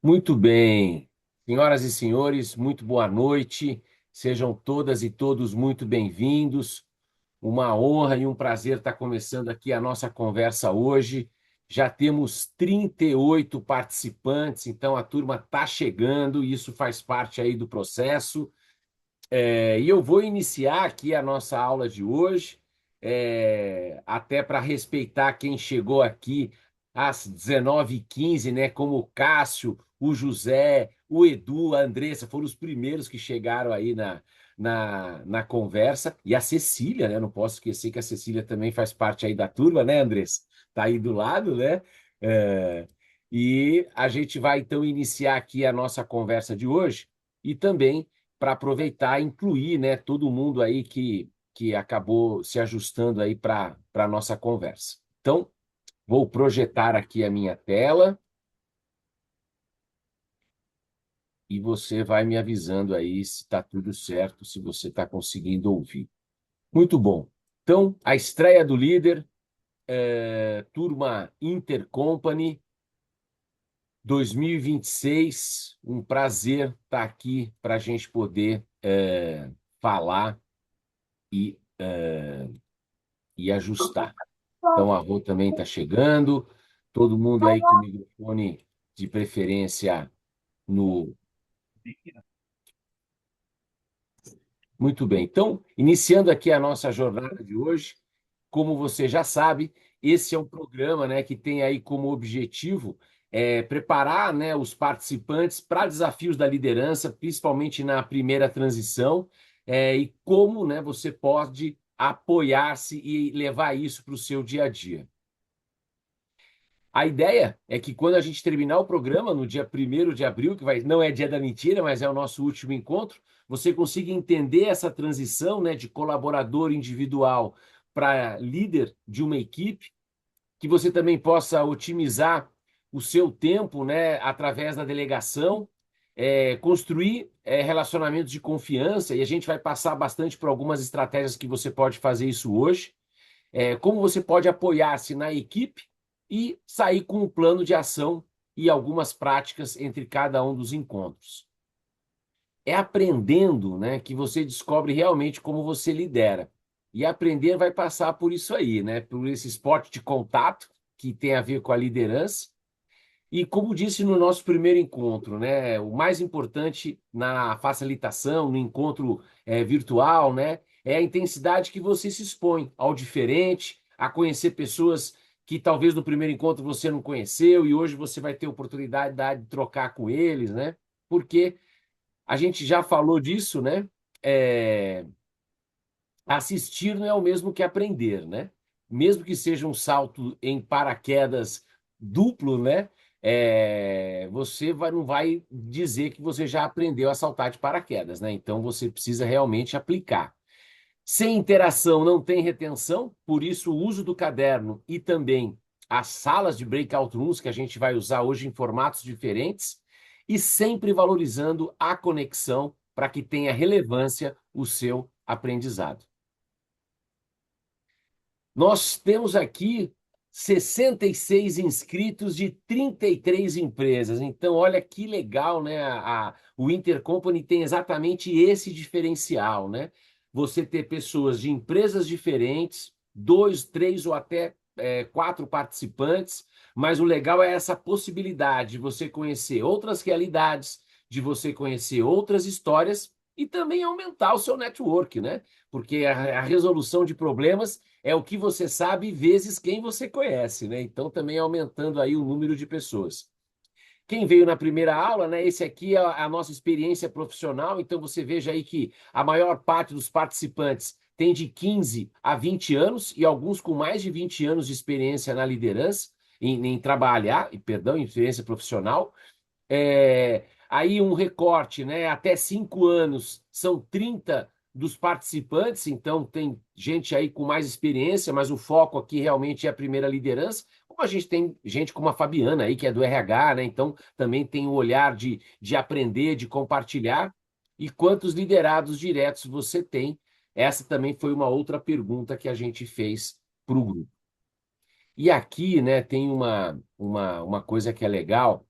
Muito bem. Senhoras e senhores, muito boa noite. Sejam todas e todos muito bem-vindos. Uma honra e um prazer estar começando aqui a nossa conversa hoje. Já temos 38 participantes, então a turma está chegando e isso faz parte aí do processo. E eu vou iniciar aqui a nossa aula de hoje, até para respeitar quem chegou aqui às 19h15, né? Como o Cássio, o José, o Edu, a Andressa, foram os primeiros que chegaram aí na conversa. E a Cecília, né? Não posso esquecer que a Cecília também faz parte aí da turma, né, Andressa? Está aí do lado, né? É, e a gente vai então iniciar aqui a nossa conversa de hoje e também para aproveitar e incluir, né, todo mundo aí que acabou se ajustando aí para a nossa conversa. Então, vou projetar aqui a minha tela e você vai me avisando aí se está tudo certo, se você está conseguindo ouvir. Muito bom. Então, a estreia do líder, turma Intercompany 2026. Um prazer estar aqui para a gente poder falar e ajustar. Então, a Rô também está chegando, todo mundo aí com o microfone de preferência no. Muito bem. Então, iniciando aqui a nossa jornada de hoje, como você já sabe, esse é um programa, né, que tem aí como objetivo preparar, né, os participantes para desafios da liderança, principalmente na primeira transição, e como, né, você pode apoiar-se e levar isso para o seu dia a dia. A ideia é que quando a gente terminar o programa, no dia 1º de abril, não é dia da mentira, mas é o nosso último encontro, você consiga entender essa transição, né, de colaborador individual para líder de uma equipe, que você também possa otimizar o seu tempo, né, através da delegação, construir relacionamentos de confiança, e a gente vai passar bastante por algumas estratégias que você pode fazer isso hoje, como você pode apoiar-se na equipe e sair com um plano de ação e algumas práticas entre cada um dos encontros. É aprendendo, né, que você descobre realmente como você lidera. E aprender vai passar por isso aí, né, por esse esporte de contato que tem a ver com a liderança. E como disse no nosso primeiro encontro, né, o mais importante na facilitação, no encontro virtual, né, é a intensidade que você se expõe ao diferente, a conhecer pessoas que talvez no primeiro encontro você não conheceu e hoje você vai ter oportunidade de trocar com eles, né? Porque a gente já falou disso, né? É, assistir não é o mesmo que aprender, né? Mesmo que seja um salto em paraquedas duplo, né? Você não vai dizer que você já aprendeu a saltar de paraquedas, né? Então você precisa realmente aplicar. Sem interação não tem retenção, por isso o uso do caderno e também as salas de breakout rooms que a gente vai usar hoje em formatos diferentes e sempre valorizando a conexão para que tenha relevância o seu aprendizado. Nós temos aqui 66 inscritos de 33 empresas. Então, olha que legal, né? O Intercompany tem exatamente esse diferencial, né? Você ter pessoas de empresas diferentes, dois, três ou até quatro participantes, mas o legal é essa possibilidade de você conhecer outras realidades, de você conhecer outras histórias e também aumentar o seu network, né? Porque a resolução de problemas é o que você sabe vezes quem você conhece, né? Então também aumentando aí o número de pessoas. Quem veio na primeira aula, né? Esse aqui é a nossa experiência profissional, então você veja aí que a maior parte dos participantes tem de 15 a 20 anos e alguns com mais de 20 anos de experiência na liderança, em trabalhar, perdão, em experiência profissional. Aí um recorte, né? Até 5 anos são 30 dos participantes, então tem gente aí com mais experiência, mas o foco aqui realmente é a primeira liderança. Como a gente tem gente como a Fabiana aí, que é do RH, né? Então também tem o olhar de aprender, de compartilhar. E quantos liderados diretos você tem? Essa também foi uma outra pergunta que a gente fez para o grupo. E aqui, né, tem uma coisa que é legal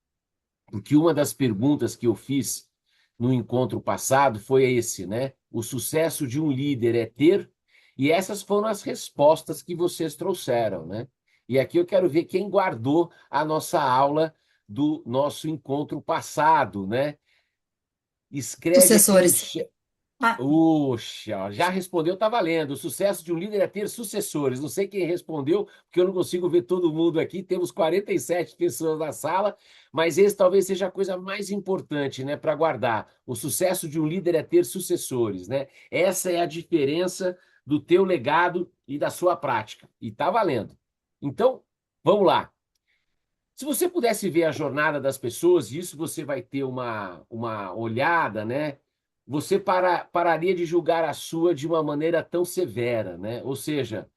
Porque uma das perguntas que eu fiz no encontro passado foi esse, né? O sucesso de um líder é ter? E essas foram as respostas que vocês trouxeram, né? E aqui eu quero ver quem guardou a nossa aula do nosso encontro passado, né? Escreve aqui no Sucessores. chat. Ah, Puxa, já respondeu, tá valendo. O sucesso de um líder é ter sucessores. Não sei quem respondeu, porque eu não consigo ver todo mundo aqui. Temos 47 pessoas na sala, mas esse talvez seja a coisa mais importante, né, para guardar. O sucesso de um líder é ter sucessores, né? Essa é a diferença do teu legado e da sua prática. E tá valendo. Então, vamos lá. Se você pudesse ver a jornada das pessoas, e isso você vai ter uma olhada, né? Você pararia de julgar a sua de uma maneira tão severa, né? Ou seja,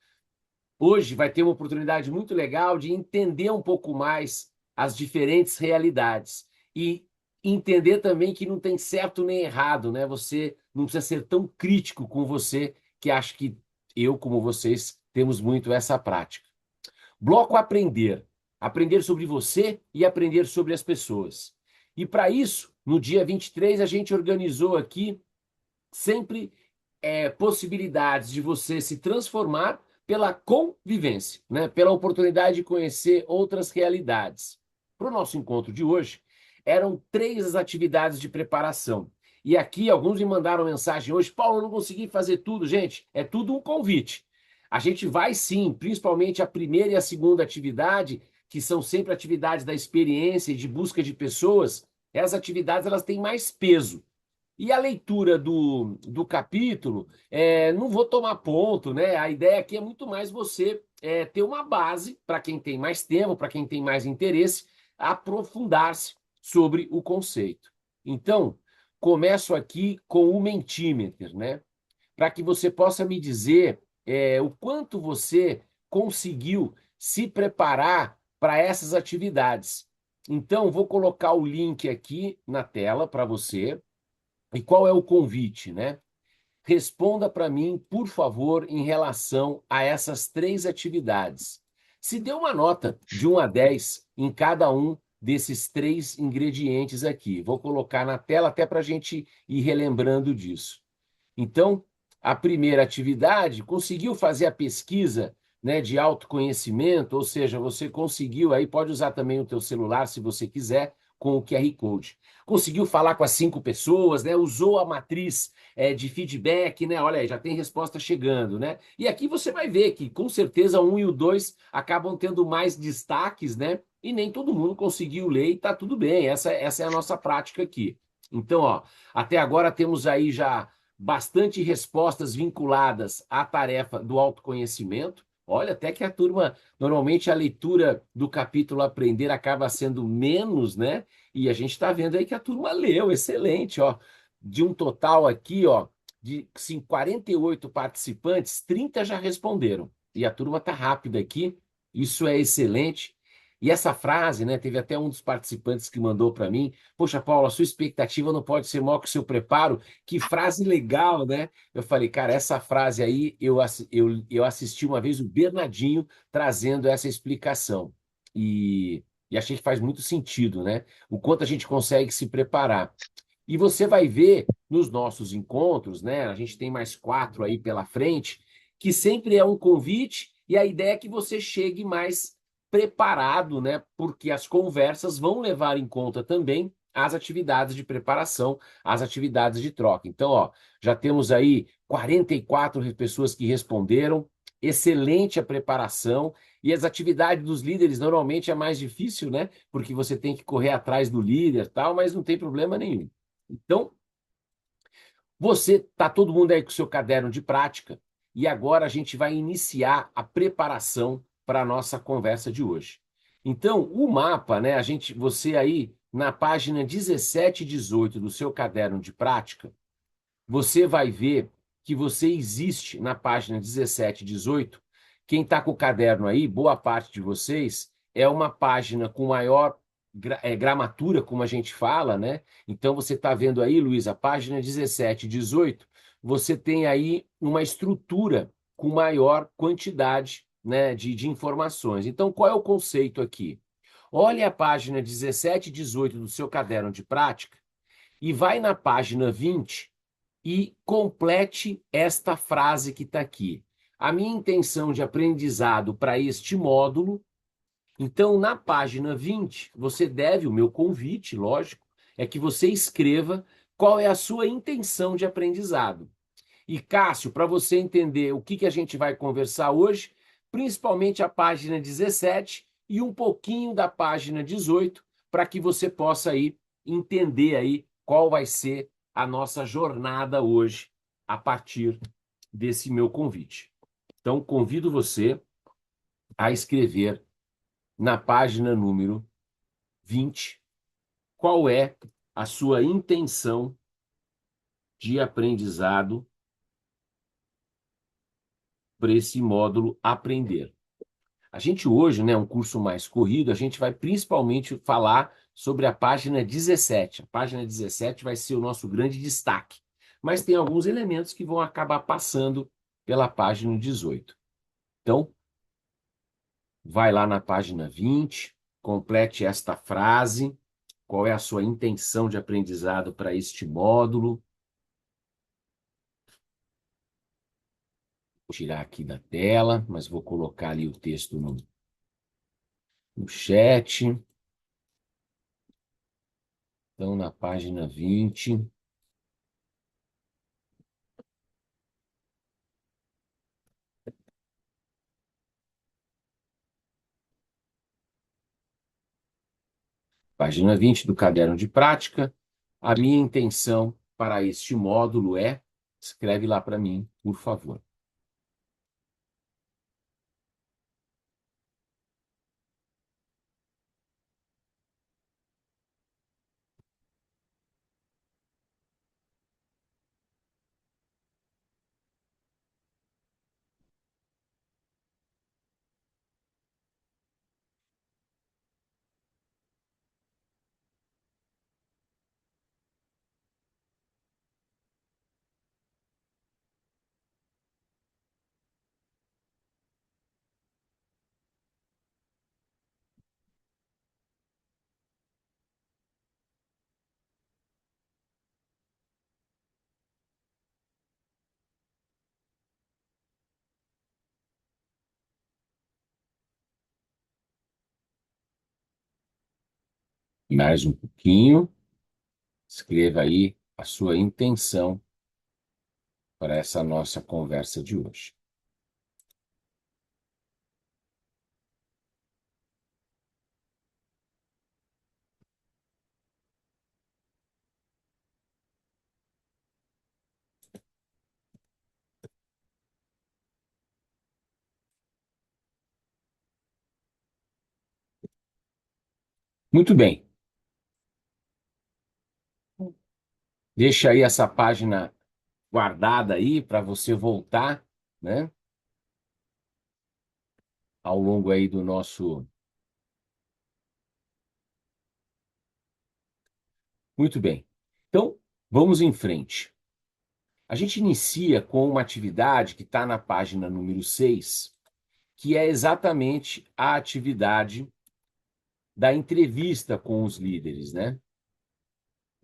hoje vai ter uma oportunidade muito legal de entender um pouco mais as diferentes realidades e entender também que não tem certo nem errado, né? Você não precisa ser tão crítico com você, que acho que eu, como vocês, temos muito essa prática. Bloco aprender. Aprender sobre você e aprender sobre as pessoas. E para isso, no dia 23, a gente organizou aqui sempre possibilidades de você se transformar pela convivência, né? Pela oportunidade de conhecer outras realidades. Para o nosso encontro de hoje, eram 3 as atividades de preparação. E aqui alguns me mandaram mensagem hoje: Paulo, eu não consegui fazer tudo. Gente, é tudo um convite. A gente vai sim, principalmente a primeira e a segunda atividade, que são sempre atividades da experiência e de busca de pessoas. Essas atividades elas têm mais peso. E a leitura do capítulo, não vou tomar ponto, né? A ideia aqui é muito mais você ter uma base para quem tem mais tempo, para quem tem mais interesse, aprofundar-se sobre o conceito. Então, começo aqui com o Mentimeter, né? Para que você possa me dizer o quanto você conseguiu se preparar para essas atividades. Então, vou colocar o link aqui na tela para você. E qual é o convite, né? Responda para mim, por favor, em relação a essas 3 atividades. Se dê uma nota de 1 a 10 em cada um desses 3 ingredientes aqui. Vou colocar na tela até para a gente ir relembrando disso. Então, a primeira atividade, conseguiu fazer a pesquisa, né, de autoconhecimento, ou seja, você conseguiu, aí pode usar também o teu celular, se você quiser, com o QR Code. Conseguiu falar com as 5 pessoas, né, usou a matriz de feedback, né, olha aí, já tem resposta chegando, né? E aqui você vai ver que, com certeza, o 1 e o 2 acabam tendo mais destaques, né? E nem todo mundo conseguiu ler e tá tudo bem, essa é a nossa prática aqui. Então, ó, até agora temos aí já bastante respostas vinculadas à tarefa do autoconhecimento. Olha, até que a turma, normalmente a leitura do capítulo Aprender acaba sendo menos, né? E a gente está vendo aí que a turma leu, excelente, ó. De um total aqui, ó, de sim, 48 participantes, 30 já responderam. E a turma está rápida aqui, isso é excelente. E essa frase, né, teve até um dos participantes que mandou para mim: Poxa, Paulo, a sua expectativa não pode ser maior que o seu preparo. Que frase legal, né? Eu falei, cara, essa frase aí eu assisti uma vez o Bernardinho trazendo essa explicação. E achei que faz muito sentido, né? O quanto a gente consegue se preparar. E você vai ver nos nossos encontros, né? A gente tem mais 4 aí pela frente, que sempre é um convite, e a ideia é que você chegue mais preparado, né? Porque as conversas vão levar em conta também as atividades de preparação, as atividades de troca. Então, ó, já temos aí 44 pessoas que responderam, excelente a preparação, e as atividades dos líderes normalmente é mais difícil, né? Porque você tem que correr atrás do líder, tal, mas não tem problema nenhum. Então, você tá todo mundo aí com o seu caderno de prática e agora a gente vai iniciar a preparação para a nossa conversa de hoje. Então, o mapa, né, você aí na página 17 e 18 do seu caderno de prática, você vai ver que você existe na página 17 e 18. Quem está com o caderno aí, boa parte de vocês, é uma página com maior gramatura, como a gente fala, né? Então você está vendo aí, Luiz, a página 17 e 18, você tem aí uma estrutura com maior quantidade, né, de informações. Então, qual é o conceito aqui? Olhe a página 17 e 18 do seu caderno de prática e vai na página 20 e complete esta frase que está aqui. A minha intenção de aprendizado para este módulo. Então, na página 20, você deve, o meu convite, lógico, é que você escreva qual é a sua intenção de aprendizado. E, Cássio, para você entender o que a gente vai conversar hoje, principalmente a página 17 e um pouquinho da página 18, para que você possa aí entender aí qual vai ser a nossa jornada hoje a partir desse meu convite. Então, convido você a escrever na página número 20 qual é a sua intenção de aprendizado para esse módulo aprender. A gente hoje, né, um curso mais corrido, a gente vai principalmente falar sobre a página 17. A página 17 vai ser o nosso grande destaque, mas tem alguns elementos que vão acabar passando pela página 18. Então, vai lá na página 20, complete esta frase, qual é a sua intenção de aprendizado para este módulo. Vou tirar aqui da tela, mas vou colocar ali o texto no chat. Então, na página 20. Página 20 do caderno de prática. A minha intenção para este módulo é... Escreve lá para mim, por favor. Mais um pouquinho. Escreva aí a sua intenção para essa nossa conversa de hoje. Muito bem. Deixa aí essa página guardada aí para você voltar, né? Ao longo aí do nosso... Muito bem. Então, vamos em frente. A gente inicia com uma atividade que está na página número 6, que é exatamente a atividade da entrevista com os líderes, né?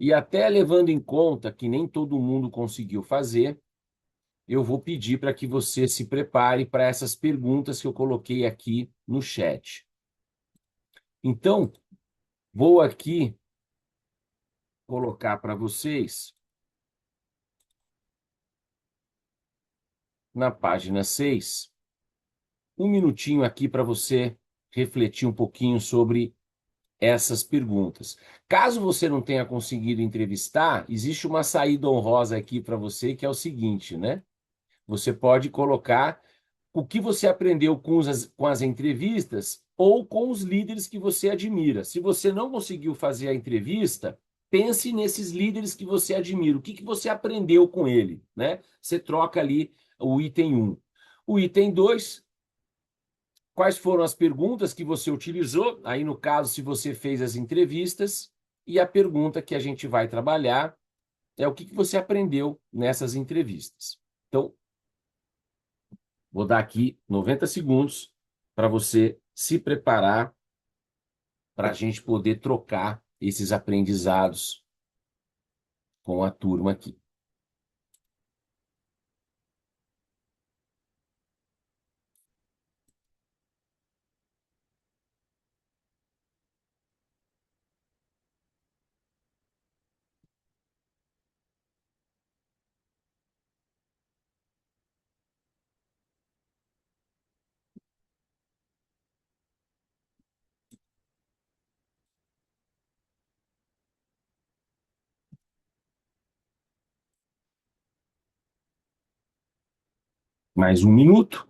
E até levando em conta que nem todo mundo conseguiu fazer, eu vou pedir para que você se prepare para essas perguntas que eu coloquei aqui no chat. Então, vou aqui colocar para vocês, na página 6, um minutinho aqui para você refletir um pouquinho sobre essas perguntas. Caso você não tenha conseguido entrevistar, existe uma saída honrosa aqui para você, que é o seguinte, né? Você pode colocar o que você aprendeu com as entrevistas ou com os líderes que você admira. Se você não conseguiu fazer a entrevista, pense nesses líderes que você admira. O que você aprendeu com ele, né? Você troca ali o item 1. O item 2, quais foram as perguntas que você utilizou? Aí, no caso, se você fez as entrevistas. E a pergunta que a gente vai trabalhar é o que você aprendeu nessas entrevistas. Então, vou dar aqui 90 segundos para você se preparar para a gente poder trocar esses aprendizados com a turma aqui. Mais um minuto.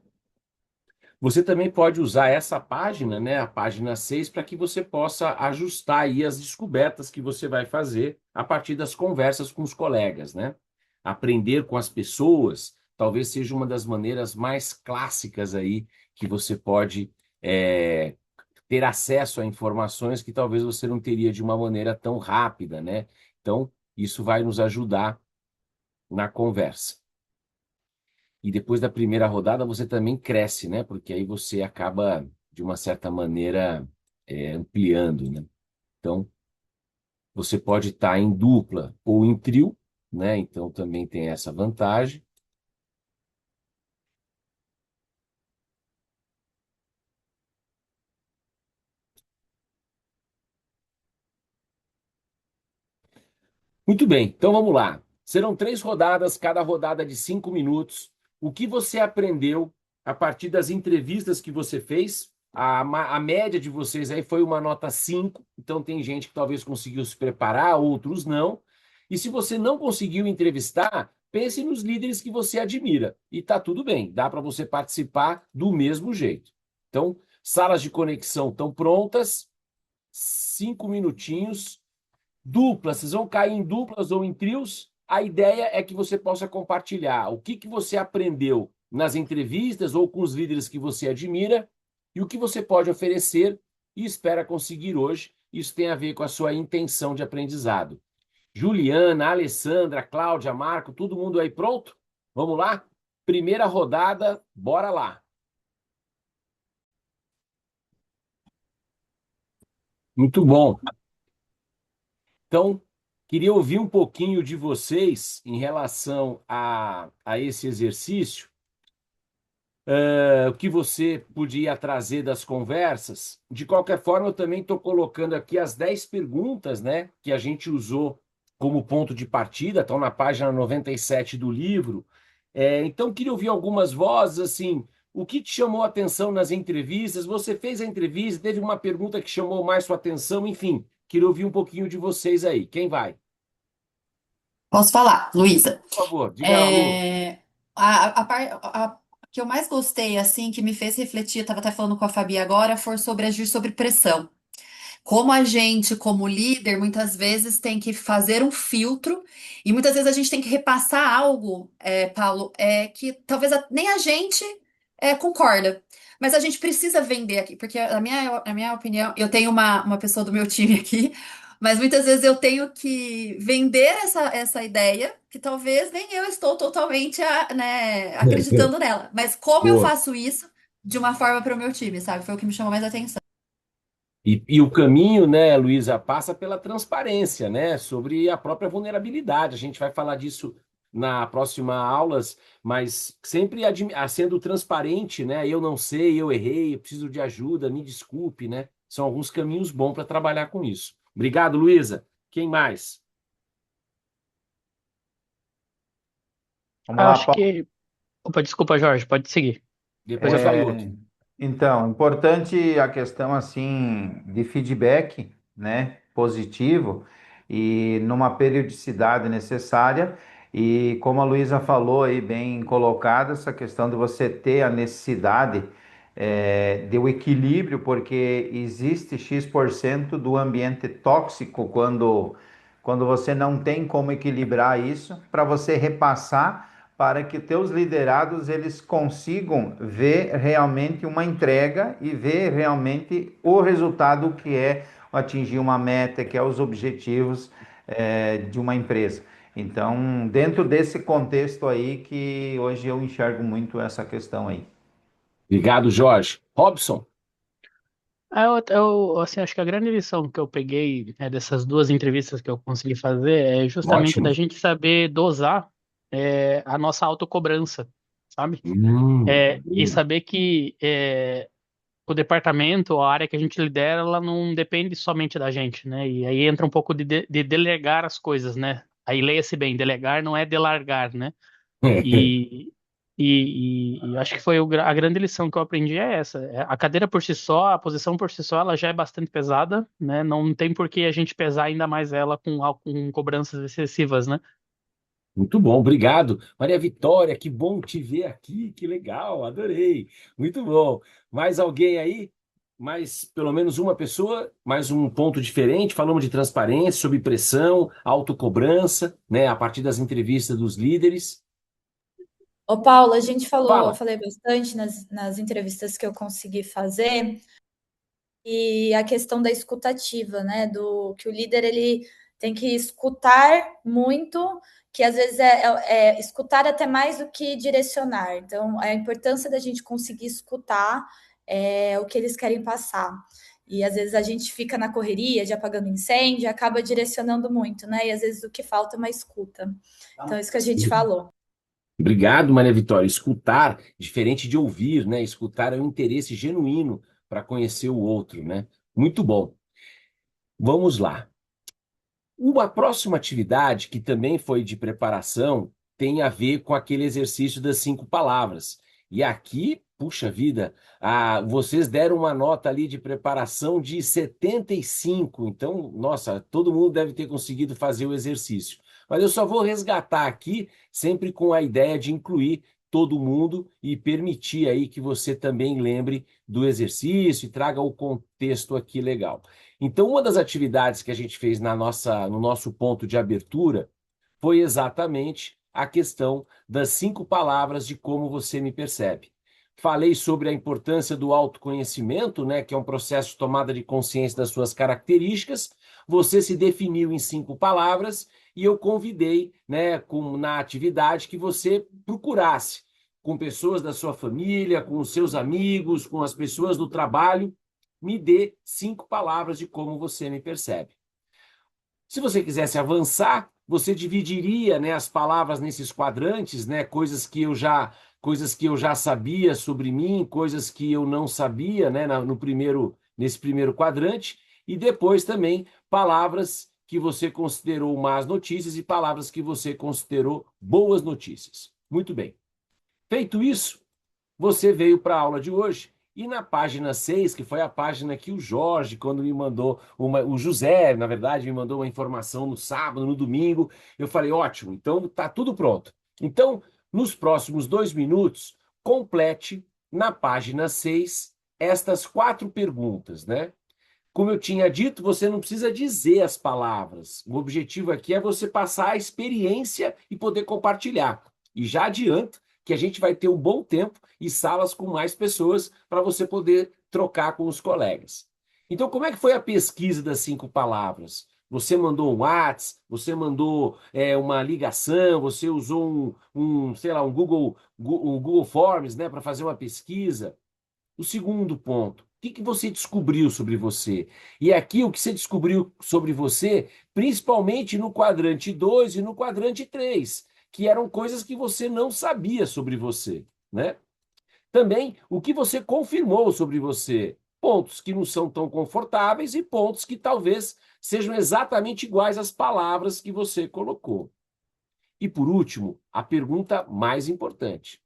Você também pode usar essa página, né, a página 6, para que você possa ajustar aí as descobertas que você vai fazer a partir das conversas com os colegas, né? Aprender com as pessoas talvez seja uma das maneiras mais clássicas aí que você pode ter acesso a informações que talvez você não teria de uma maneira tão rápida, né? Então, isso vai nos ajudar na conversa. E depois da primeira rodada você também cresce, né? Porque aí você acaba, de uma certa maneira, ampliando, né? Então, você pode estar em dupla ou em trio, né? Então também tem essa vantagem. Muito bem, então vamos lá. Serão 3 rodadas, cada rodada de 5 minutos. O que você aprendeu a partir das entrevistas que você fez? A média de vocês aí foi uma nota 5, então tem gente que talvez conseguiu se preparar, outros não. E se você não conseguiu entrevistar, pense nos líderes que você admira. E tá tudo bem, dá para você participar do mesmo jeito. Então, salas de conexão estão prontas, 5 minutinhos. Duplas, vocês vão cair em duplas ou em trios. A ideia é que você possa compartilhar o que você aprendeu nas entrevistas ou com os líderes que você admira e o que você pode oferecer e espera conseguir hoje. Isso tem a ver com a sua intenção de aprendizado. Juliana, Alessandra, Cláudia, Marco, todo mundo aí pronto? Vamos lá? Primeira rodada, bora lá. Muito bom. Então, queria ouvir um pouquinho de vocês em relação a esse exercício, o que você podia trazer das conversas. De qualquer forma, eu também estou colocando aqui as 10 perguntas, né, que a gente usou como ponto de partida, estão na página 97 do livro. Então, queria ouvir algumas vozes, assim, o que te chamou a atenção nas entrevistas? Você fez a entrevista, teve uma pergunta que chamou mais sua atenção, enfim, queria ouvir um pouquinho de vocês aí. Quem vai? Posso falar, Luísa? Por favor, diga lá, Lu. É, a que eu mais gostei, assim, que me fez refletir, eu estava até falando com a Fabi agora, foi sobre agir sob pressão. Como a gente, como líder, muitas vezes tem que fazer um filtro e muitas vezes a gente tem que repassar algo, Paulo, que talvez nem a gente concorda. Mas a gente precisa vender aqui, porque a minha opinião, eu tenho uma pessoa do meu time aqui, mas muitas vezes eu tenho que vender essa ideia, que talvez nem eu estou totalmente, né, acreditando nela. Mas como eu Boa. faço isso de uma forma para o meu time, sabe? Foi o que me chamou mais atenção. E o caminho, né, Luísa, passa pela transparência, né, sobre a própria vulnerabilidade. A gente vai falar disso na próxima aulas, mas sempre sendo transparente, né? Eu não sei, eu errei, eu preciso de ajuda, me desculpe, né? São alguns caminhos bons para trabalhar com isso. Obrigado, Luísa. Quem mais? Vamos lá, Acho Paulo. que. Opa, desculpa, Jorge, pode seguir. Depois vai É, outro. então, importante a questão assim de feedback, né, positivo e numa periodicidade necessária. E como a Luísa falou aí, bem colocada, essa questão de você ter a necessidade de o equilíbrio, porque existe X% do ambiente tóxico quando você não tem como equilibrar isso, para você repassar para que teus liderados eles consigam ver realmente uma entrega e ver realmente o resultado que é atingir uma meta, que é os objetivos de uma empresa. Então, dentro desse contexto aí que hoje eu enxergo muito essa questão aí. Obrigado, Jorge. Robson. Assim, acho que a grande lição que eu peguei, dessas duas entrevistas que eu consegui fazer é justamente da Ótimo. gente saber dosar a nossa autocobrança, sabe? E Boa. saber que o departamento, a área que a gente lidera, ela não depende somente da gente, né? E aí entra um pouco de delegar as coisas, né? Aí leia-se bem, delegar não é delargar, né? E, e acho que foi a grande lição que eu aprendi é essa. A cadeira por si só, a posição por si só, ela já é bastante pesada, né? Não tem por que a gente pesar ainda mais ela com cobranças excessivas, né? Muito bom, obrigado. Maria Vitória, que bom te ver aqui, que legal, adorei. Muito bom. Mais alguém aí? Mais pelo menos uma pessoa, mais um ponto diferente. Falamos de transparência, sobre pressão, autocobrança, né, a partir das entrevistas dos líderes. Ô, Paulo, a gente falou, eu Fala. falei bastante nas entrevistas que eu consegui fazer, e a questão da escutativa, né? Do que o líder ele tem que escutar muito, que às vezes é escutar até mais do que direcionar. Então, a importância da gente conseguir escutar o que eles querem passar. E às vezes a gente fica na correria de apagando incêndio, e acaba direcionando muito, né? E às vezes o que falta é uma escuta. Então, é isso que a gente falou. Obrigado, Maria Vitória. Escutar, diferente de ouvir, né? Escutar é um interesse genuíno para conhecer o outro, né? Muito bom. Vamos lá. Uma próxima atividade, que também foi de preparação, tem a ver com aquele exercício das 5 palavras. E aqui, puxa vida, vocês deram uma nota ali de preparação de 75. Então, nossa, todo mundo deve ter conseguido fazer o exercício. Mas eu só vou resgatar aqui, sempre com a ideia de incluir todo mundo e permitir aí que você também lembre do exercício e traga o contexto aqui legal. Então, uma das atividades que a gente fez no nosso ponto de abertura foi exatamente a questão das 5 palavras de como você me percebe. Falei sobre a importância do autoconhecimento, né, que é um processo de tomada de consciência das suas características. Você se definiu em 5 palavras e eu convidei, né, na atividade que você procurasse com pessoas da sua família, com os seus amigos, com as pessoas do trabalho, me dê 5 palavras de como você me percebe. Se você quisesse avançar, você dividiria, né, as palavras nesses quadrantes, né, coisas que eu já sabia sobre mim, coisas que eu não sabia, né, nesse primeiro quadrante, e depois também palavras que você considerou más notícias e palavras que você considerou boas notícias. Muito bem. Feito isso, você veio para a aula de hoje e na página 6, que foi a página que o Jorge, quando me mandou o José, na verdade, me mandou uma informação no sábado, no domingo, eu falei, ótimo, então tá tudo pronto. Então, nos próximos 2 minutos, complete na página 6 estas 4 perguntas, né? Como eu tinha dito, você não precisa dizer as palavras. O objetivo aqui é você passar a experiência e poder compartilhar. E já adianto que a gente vai ter um bom tempo e salas com mais pessoas para você poder trocar com os colegas. Então, como é que foi a pesquisa das 5 palavras? Você mandou um WhatsApp, você mandou uma ligação, você usou sei lá, um Google Forms, né, para fazer uma pesquisa. O segundo ponto, o que você descobriu sobre você? E aqui o que você descobriu sobre você, principalmente no quadrante 2 e no quadrante 3, que eram coisas que você não sabia sobre você, né? Também o que você confirmou sobre você, pontos que não são tão confortáveis e pontos que talvez sejam exatamente iguais às palavras que você colocou. E por último, a pergunta mais importante: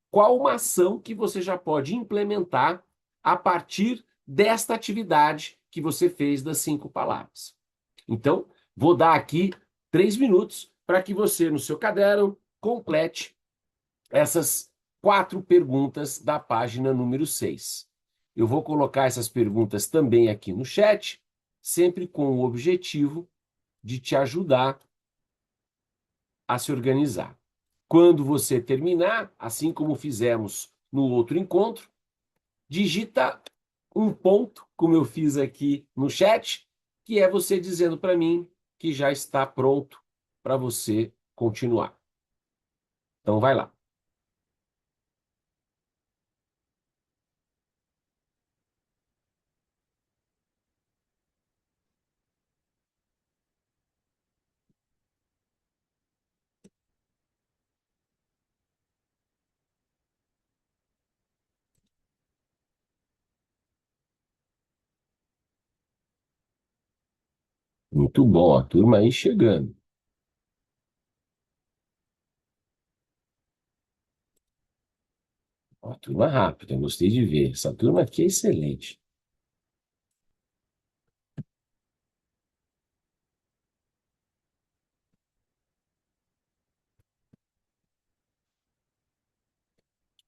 qual uma ação que você já pode implementar a partir desta atividade que você fez das 5 palavras? Então, vou dar aqui 3 minutos para que você, no seu caderno, complete essas 4 perguntas da página número 6. Eu vou colocar essas perguntas também aqui no chat, sempre com o objetivo de te ajudar a se organizar. Quando você terminar, assim como fizemos no outro encontro, digita um ponto, como eu fiz aqui no chat, que é você dizendo para mim que já está pronto para você continuar. Então vai lá. Muito bom, a turma aí chegando. Ó, turma rápida, gostei de ver. Essa turma aqui é excelente.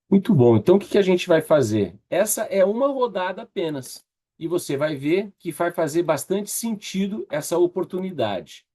Muito bom. Então, o que que a gente vai fazer? Essa é uma rodada apenas. E você vai ver que vai fazer bastante sentido essa oportunidade.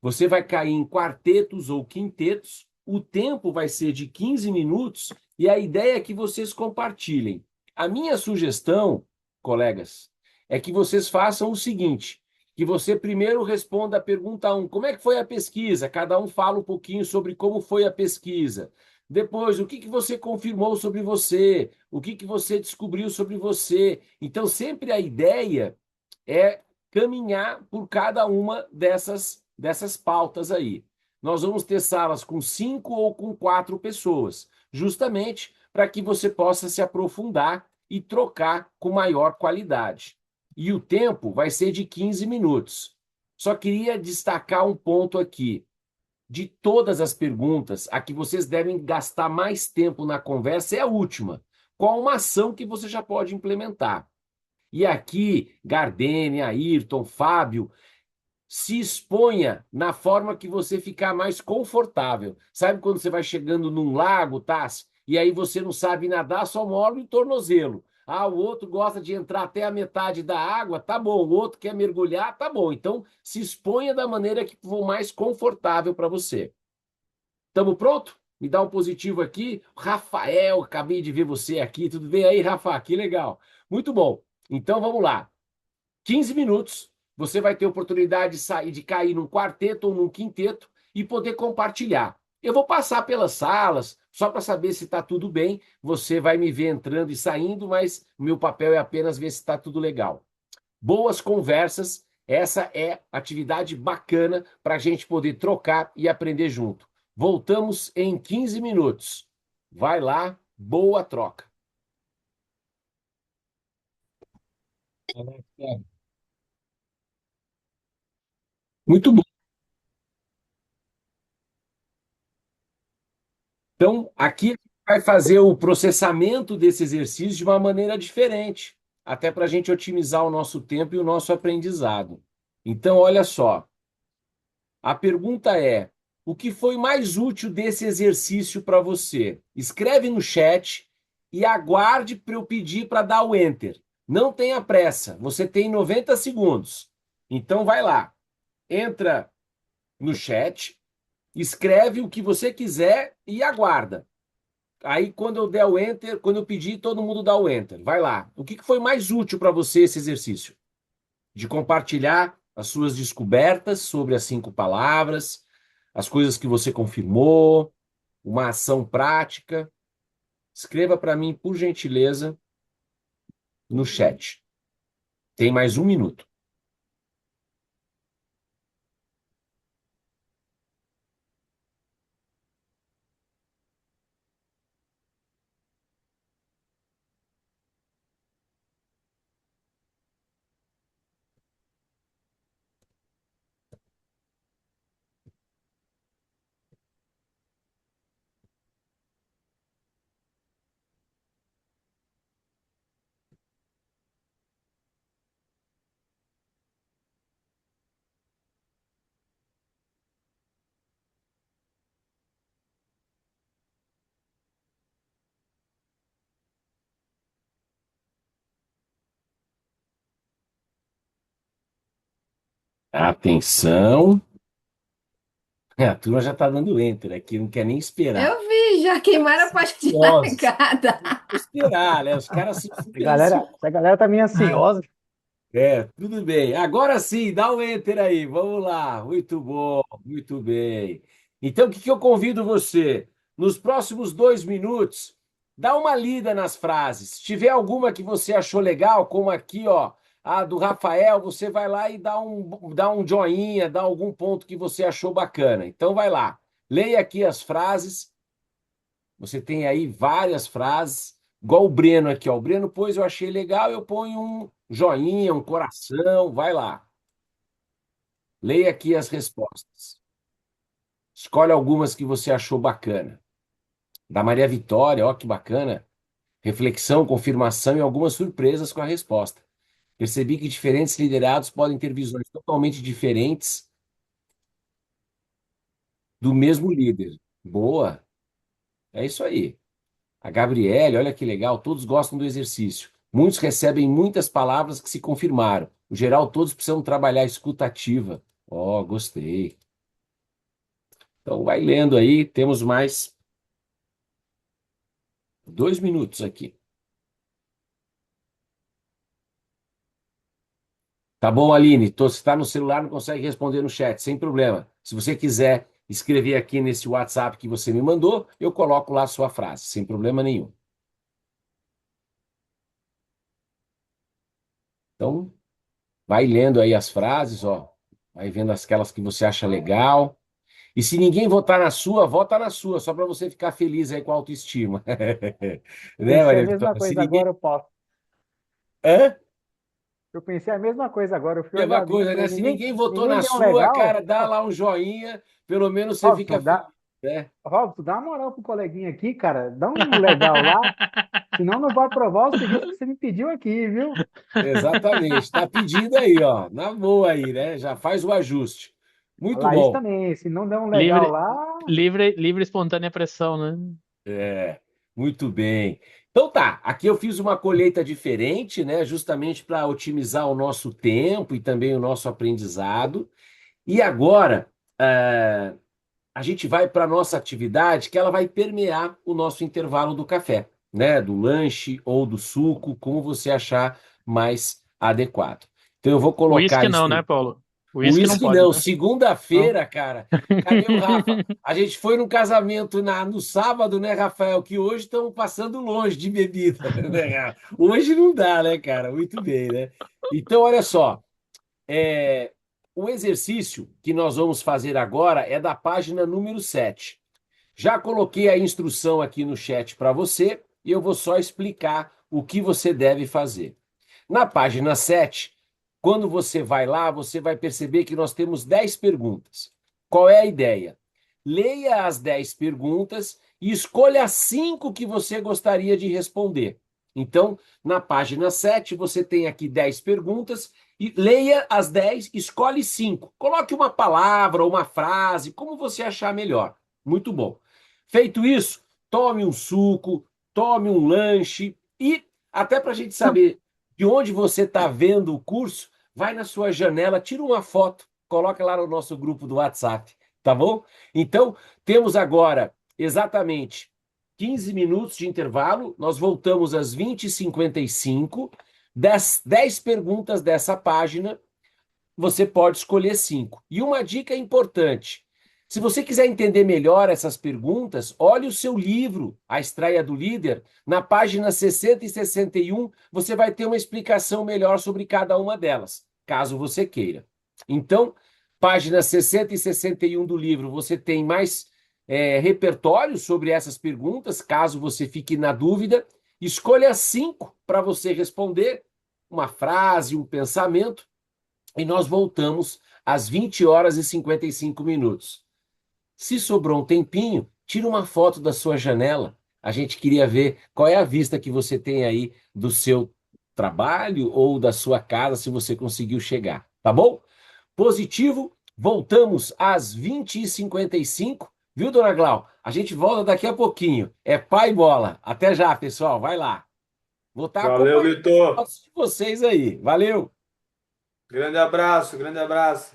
Você vai cair em quartetos ou quintetos, o tempo vai ser de 15 minutos e a ideia é que vocês compartilhem. A minha sugestão, colegas, é que vocês façam o seguinte: que você primeiro responda a pergunta 1, como é que foi a pesquisa? Cada um fala um pouquinho sobre como foi a pesquisa. Depois, o que que você confirmou sobre você? O que que você descobriu sobre você? Então, sempre a ideia é caminhar por cada uma dessas pautas aí. Nós vamos ter salas com 5 ou com 4 pessoas, justamente para que você possa se aprofundar e trocar com maior qualidade. E o tempo vai ser de 15 minutos. Só queria destacar um ponto aqui. De todas as perguntas, a que vocês devem gastar mais tempo na conversa é a última. Qual uma ação que você já pode implementar? E aqui, Gardene, Ayrton, Fábio, se exponha na forma que você ficar mais confortável. Sabe quando você vai chegando num lago, Tassi, e aí você não sabe nadar, só molha o tornozelo. Ah, o outro gosta de entrar até a metade da água, tá bom. O outro quer mergulhar, tá bom. Então, se exponha da maneira que for mais confortável para você. Estamos pronto? Me dá um positivo aqui. Rafael, acabei de ver você aqui. Tudo bem aí, Rafa? Que legal. Muito bom. Então, vamos lá. 15 minutos, você vai ter oportunidade de sair, de cair num quarteto ou num quinteto e poder compartilhar. Eu vou passar pelas salas, só para saber se está tudo bem. Você vai me ver entrando e saindo, mas o meu papel é apenas ver se está tudo legal. Boas conversas, essa é atividade bacana para a gente poder trocar e aprender junto. Voltamos em 15 minutos. Vai lá, boa troca. Muito bom. Então, aqui a gente vai fazer o processamento desse exercício de uma maneira diferente, até para a gente otimizar o nosso tempo e o nosso aprendizado. Então, olha só, a pergunta é: o que foi mais útil desse exercício para você? Escreve no chat e aguarde para eu pedir para dar o enter. Não tenha pressa, você tem 90 segundos. Então, vai lá, entra no chat, escreve o que você quiser e aguarda. Aí, quando eu der o enter, quando eu pedir, todo mundo dá o enter. Vai lá. O que que foi mais útil para você esse exercício? De compartilhar as suas descobertas sobre as 5 palavras, as coisas que você confirmou, uma ação prática. Escreva para mim, por gentileza, no chat. Tem mais 1 minuto. Atenção. A turma já está dando enter aqui, não quer nem esperar. Eu vi, já queimaram a parte de Ansiosos. largada. Esperar, né? Os caras se A galera tá meio ansiosa. Tudo bem. Agora sim, dá um enter aí. Vamos lá. Muito bom, muito bem. Então, o que que eu convido você? Nos próximos 2 minutos, dá uma lida nas frases. Se tiver alguma que você achou legal, como aqui, ó, a do Rafael, você vai lá e dá um joinha, dá algum ponto que você achou bacana. Então, vai lá. Leia aqui as frases. Você tem aí várias frases, igual o Breno aqui, ó. O Breno pôs, eu achei legal, eu ponho um joinha, um coração, vai lá. Leia aqui as respostas. Escolhe algumas que você achou bacana. Da Maria Vitória, ó, que bacana. Reflexão, confirmação e algumas surpresas com a resposta. Percebi que diferentes liderados podem ter visões totalmente diferentes do mesmo líder. Boa, é isso aí. A Gabriele, olha que legal, todos gostam do exercício. Muitos recebem muitas palavras que se confirmaram. No geral, todos precisam trabalhar a escuta ativa. Ó, gostei. Então, vai lendo aí, temos mais 2 minutos aqui. Tá bom, Aline? Se está no celular, não consegue responder no chat, sem problema. Se você quiser escrever aqui nesse WhatsApp que você me mandou, eu coloco lá a sua frase, sem problema nenhum. Então, vai lendo aí as frases, ó. Vai vendo aquelas que você acha legal. E se ninguém votar na sua, vota na sua, só para você ficar feliz aí com a autoestima. Né, Pensei a Maria mesma Vitória? Se coisa ninguém. agora, eu posso. Hã? Eu pensei a mesma coisa agora. Eu fui olhar Mesma o vídeo e coisa, né? falei, Se ninguém votou ninguém na deu um sua, legal? cara, dá lá um joinha, pelo menos você fica Robson, feliz, dá, né? Robson, dá uma moral pro coleguinha aqui, cara. Dá um legal lá, senão não vai aprovar o serviço que você me pediu aqui, viu? Exatamente. Está pedindo aí, ó. Na boa aí, né? Já faz o ajuste. A Muito Laís bom. também, se não der um legal Livre, lá, livre espontânea pressão, né? É, muito bem. Então tá, aqui eu fiz uma colheita diferente, né? Justamente para otimizar o nosso tempo e também o nosso aprendizado. E agora, a gente vai para a nossa atividade, que ela vai permear o nosso intervalo do café, né? Do lanche ou do suco, como você achar mais adequado. Então eu vou colocar Uísque não, né, isso. Paulo? Uísque não Uísque pode, não, né? Não. segunda-feira, cara. Cadê o Rafa? A gente foi num casamento no sábado, né, Rafael? Que hoje estamos passando longe de bebida, né, Rafa? Hoje não dá, né, cara? Muito bem, né? Então, olha só. é, o exercício que nós vamos fazer agora é da página número 7. Já coloquei a instrução aqui no chat para você e eu vou só explicar o que você deve fazer. Na página 7, quando você vai lá, você vai perceber que nós temos 10 perguntas. Qual é a ideia? Leia as 10 perguntas e escolha as 5 que você gostaria de responder. Então, na página 7, você tem aqui 10 perguntas e leia as 10, escolhe 5. Coloque uma palavra ou uma frase, como você achar melhor. Muito bom. Feito isso, tome um suco, tome um lanche e, até para a gente saber de onde você está vendo o curso, vai na sua janela, tira uma foto, coloca lá no nosso grupo do WhatsApp, tá bom? Então, temos agora exatamente 15 minutos de intervalo, nós voltamos às 20h55, 10 perguntas dessa página, você pode escolher 5. E uma dica importante: se você quiser entender melhor essas perguntas, olhe o seu livro, A Estreia do Líder. Na página 60 e 61, você vai ter uma explicação melhor sobre cada uma delas, caso você queira. Então, páginas 60 e 61 do livro, você tem mais repertório sobre essas perguntas, caso você fique na dúvida. Escolha 5 para você responder, uma frase, um pensamento e nós voltamos às 20h55. Se sobrou um tempinho, tira uma foto da sua janela. A gente queria ver qual é a vista que você tem aí do seu trabalho ou da sua casa, se você conseguiu chegar, tá bom? Positivo, voltamos às 20h55, viu, dona Glau? A gente volta daqui a pouquinho. É pai e bola. Até já, pessoal. Vai lá. Vou estar Valeu, acompanhando as Vitor. fotos de vocês aí. Valeu. Grande abraço, grande abraço.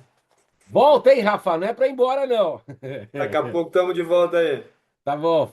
Volta aí, Rafa, não é para ir embora, não. Daqui a pouco estamos de volta aí. Tá bom.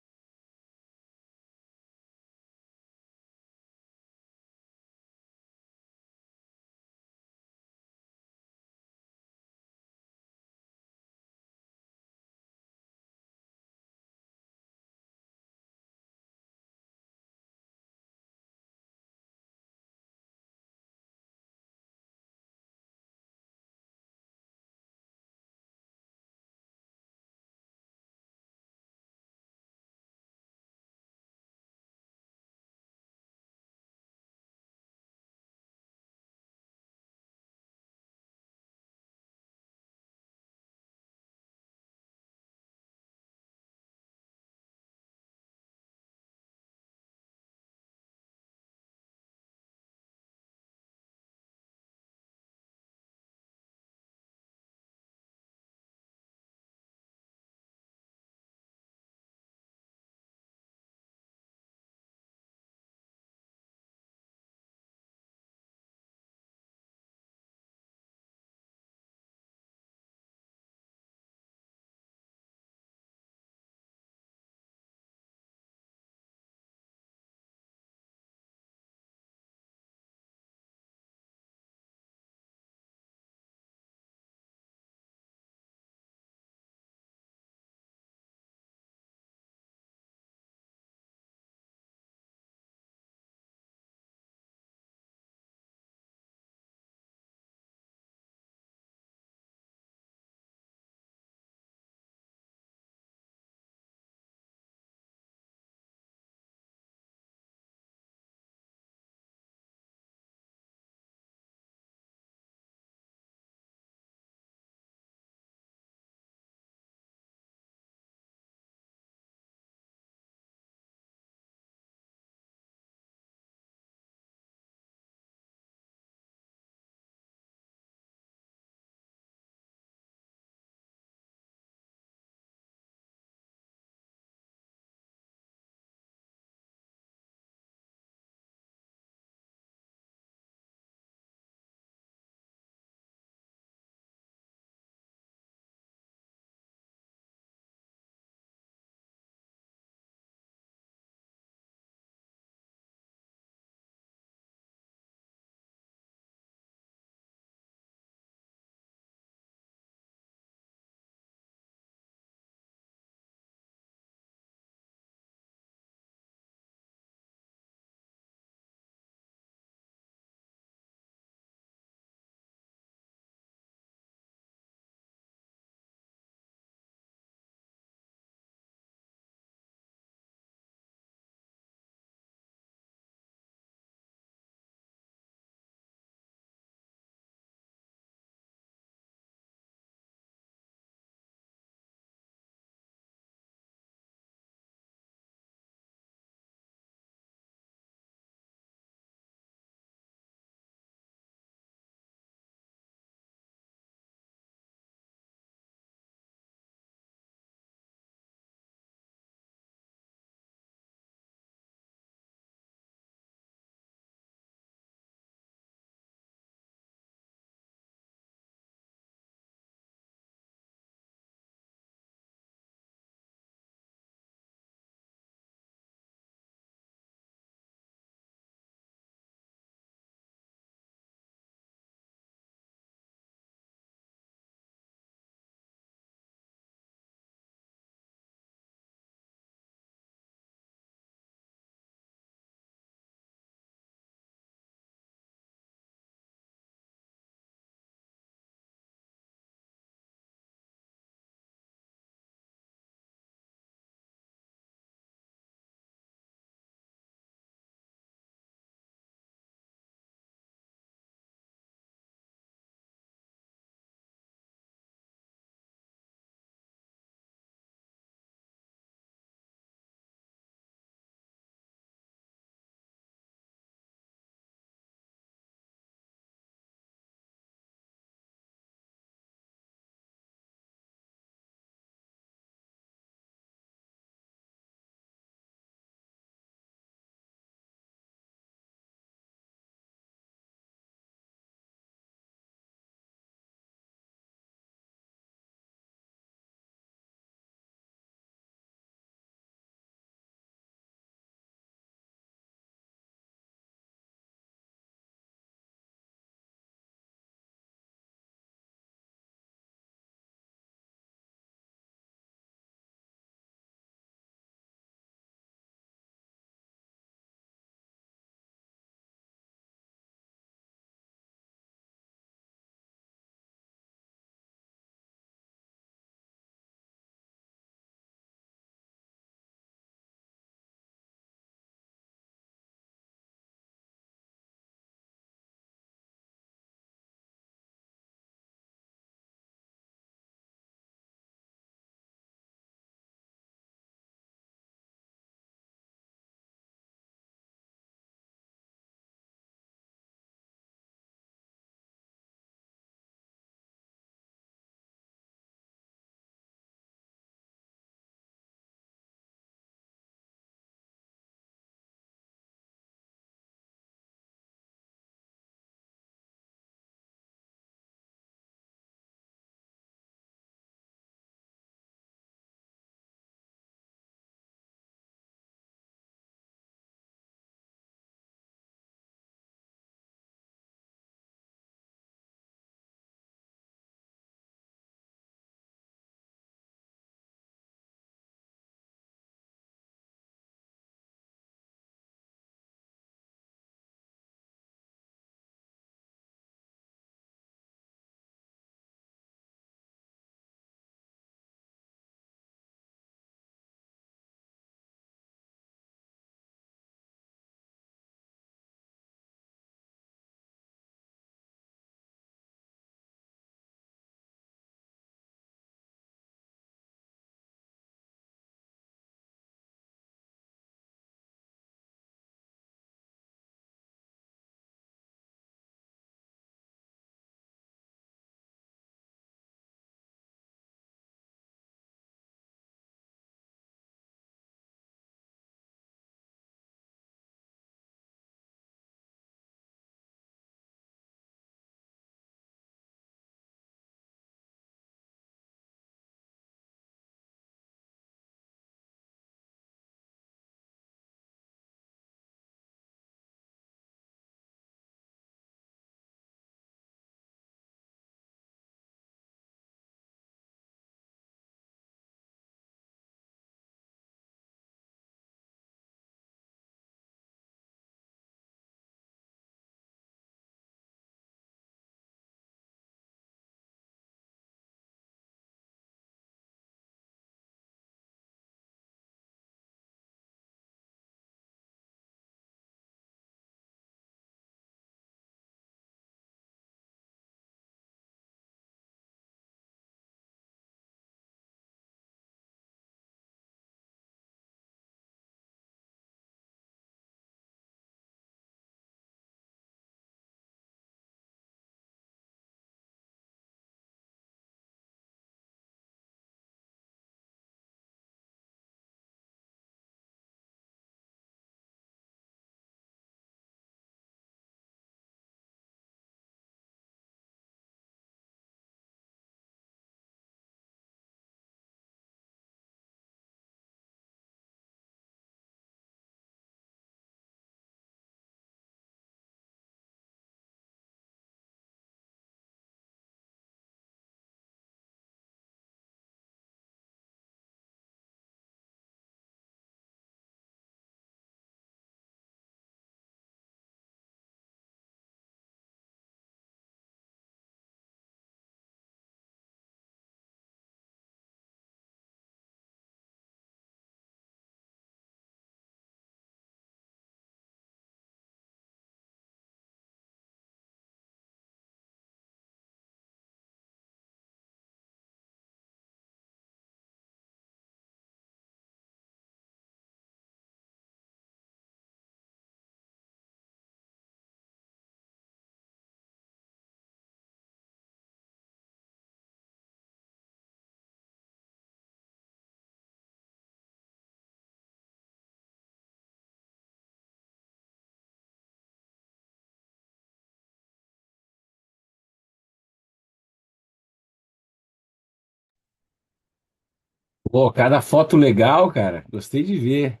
Pô, cada foto legal, cara. Gostei de ver.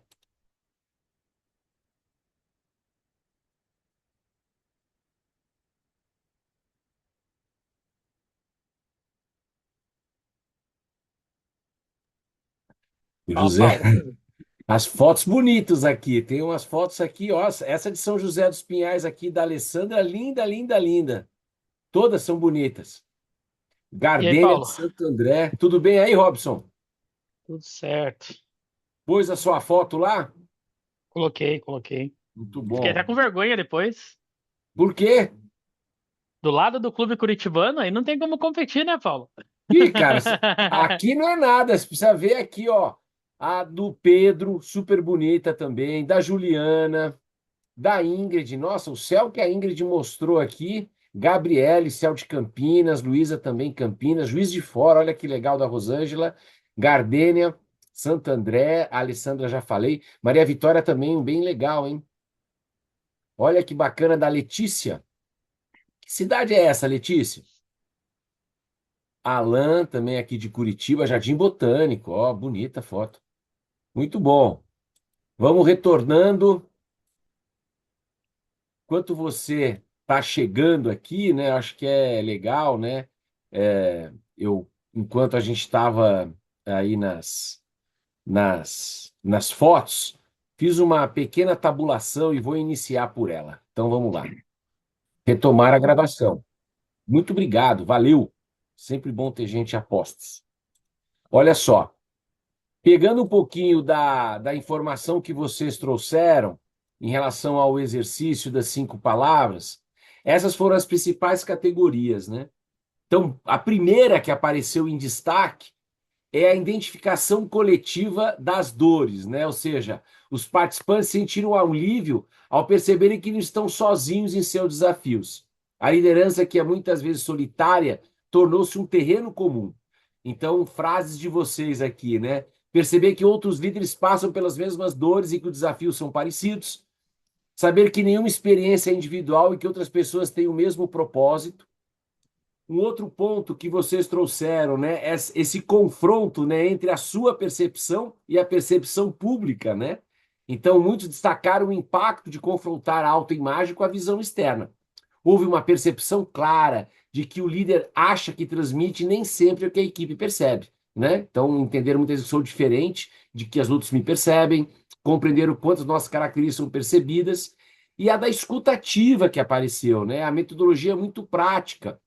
Ó, José, Paulo. as fotos bonitas aqui. Tem umas fotos aqui, ó. Essa de São José dos Pinhais aqui da Alessandra, linda, linda, linda. Todas são bonitas. E aí, Gardênia de Paulo? Santo André. Tudo bem aí, Robson? Tudo certo. Pôs a sua foto lá? Coloquei, coloquei. Muito Fiquei até bom. com vergonha depois. Por quê? Do lado do clube curitibano, aí não tem como competir, né, Paulo? Ih, cara, aqui não é nada. Você precisa ver aqui, ó. A do Pedro, super bonita também. Da Juliana, da Ingrid. Nossa, o céu que a Ingrid mostrou aqui. Gabriele, céu de Campinas. Luísa também, Campinas. Juiz de Fora, olha que legal da Rosângela. Gardênia, Santo André. A Alessandra já falei. Maria Vitória também, bem legal, hein? Olha que bacana da Letícia. Que cidade é essa, Letícia? Alan, também aqui de Curitiba, Jardim Botânico. Ó, bonita foto. Muito bom. Vamos retornando. Enquanto você está chegando aqui, né? Acho que é legal, né? Enquanto a gente estava aí nas fotos, fiz uma pequena tabulação e vou iniciar por ela. Então vamos lá. Retomar a gravação. Muito obrigado, valeu. Sempre bom ter gente a postos. Olha só. Pegando um pouquinho da informação que vocês trouxeram em relação ao exercício das 5 palavras, essas foram as principais categorias, né? Então, a primeira que apareceu em destaque é a identificação coletiva das dores, né? Ou seja, os participantes sentiram alívio ao perceberem que não estão sozinhos em seus desafios. A liderança, que é muitas vezes solitária, tornou-se um terreno comum. Então, frases de vocês aqui, né? Perceber que outros líderes passam pelas mesmas dores e que os desafios são parecidos. Saber que nenhuma experiência é individual e que outras pessoas têm o mesmo propósito. Um outro ponto que vocês trouxeram, né, é esse confronto, né, entre a sua percepção e a percepção pública, né? Então, muitos destacaram o impacto de confrontar a autoimagem com a visão externa. Houve uma percepção clara de que o líder acha que transmite nem sempre o que a equipe percebe, né? Então, entender muitas vezes que sou diferente de que as outras me percebem, compreender o quanto as nossas características são percebidas, e a da escutativa que apareceu, né? A metodologia é muito prática,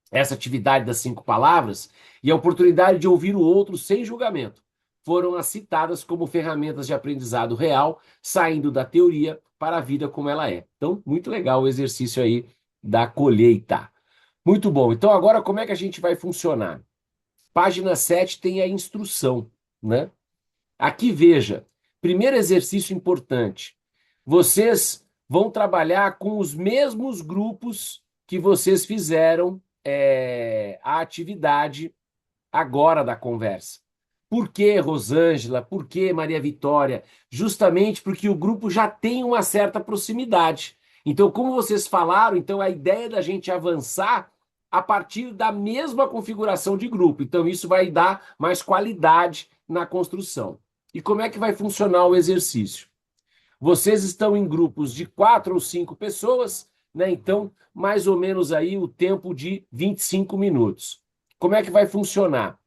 essa atividade das 5 palavras, e a oportunidade de ouvir o outro sem julgamento foram as citadas como ferramentas de aprendizado real, saindo da teoria para a vida como ela é. Então, muito legal o exercício aí da colheita. Muito bom. Então, agora como é que a gente vai funcionar? Página 7 tem a instrução, né? Aqui veja, primeiro exercício importante. Vocês vão trabalhar com os mesmos grupos que vocês fizeram a atividade agora da conversa. Por que, Rosângela? Por que, Maria Vitória? Justamente porque o grupo já tem uma certa proximidade. Então, como vocês falaram, então a ideia da gente avançar a partir da mesma configuração de grupo. Então, isso vai dar mais qualidade na construção. E como é que vai funcionar o exercício? Vocês estão em grupos de 4 ou 5 pessoas, né? Então, mais ou menos aí o tempo de 25 minutos. Como é que vai funcionar?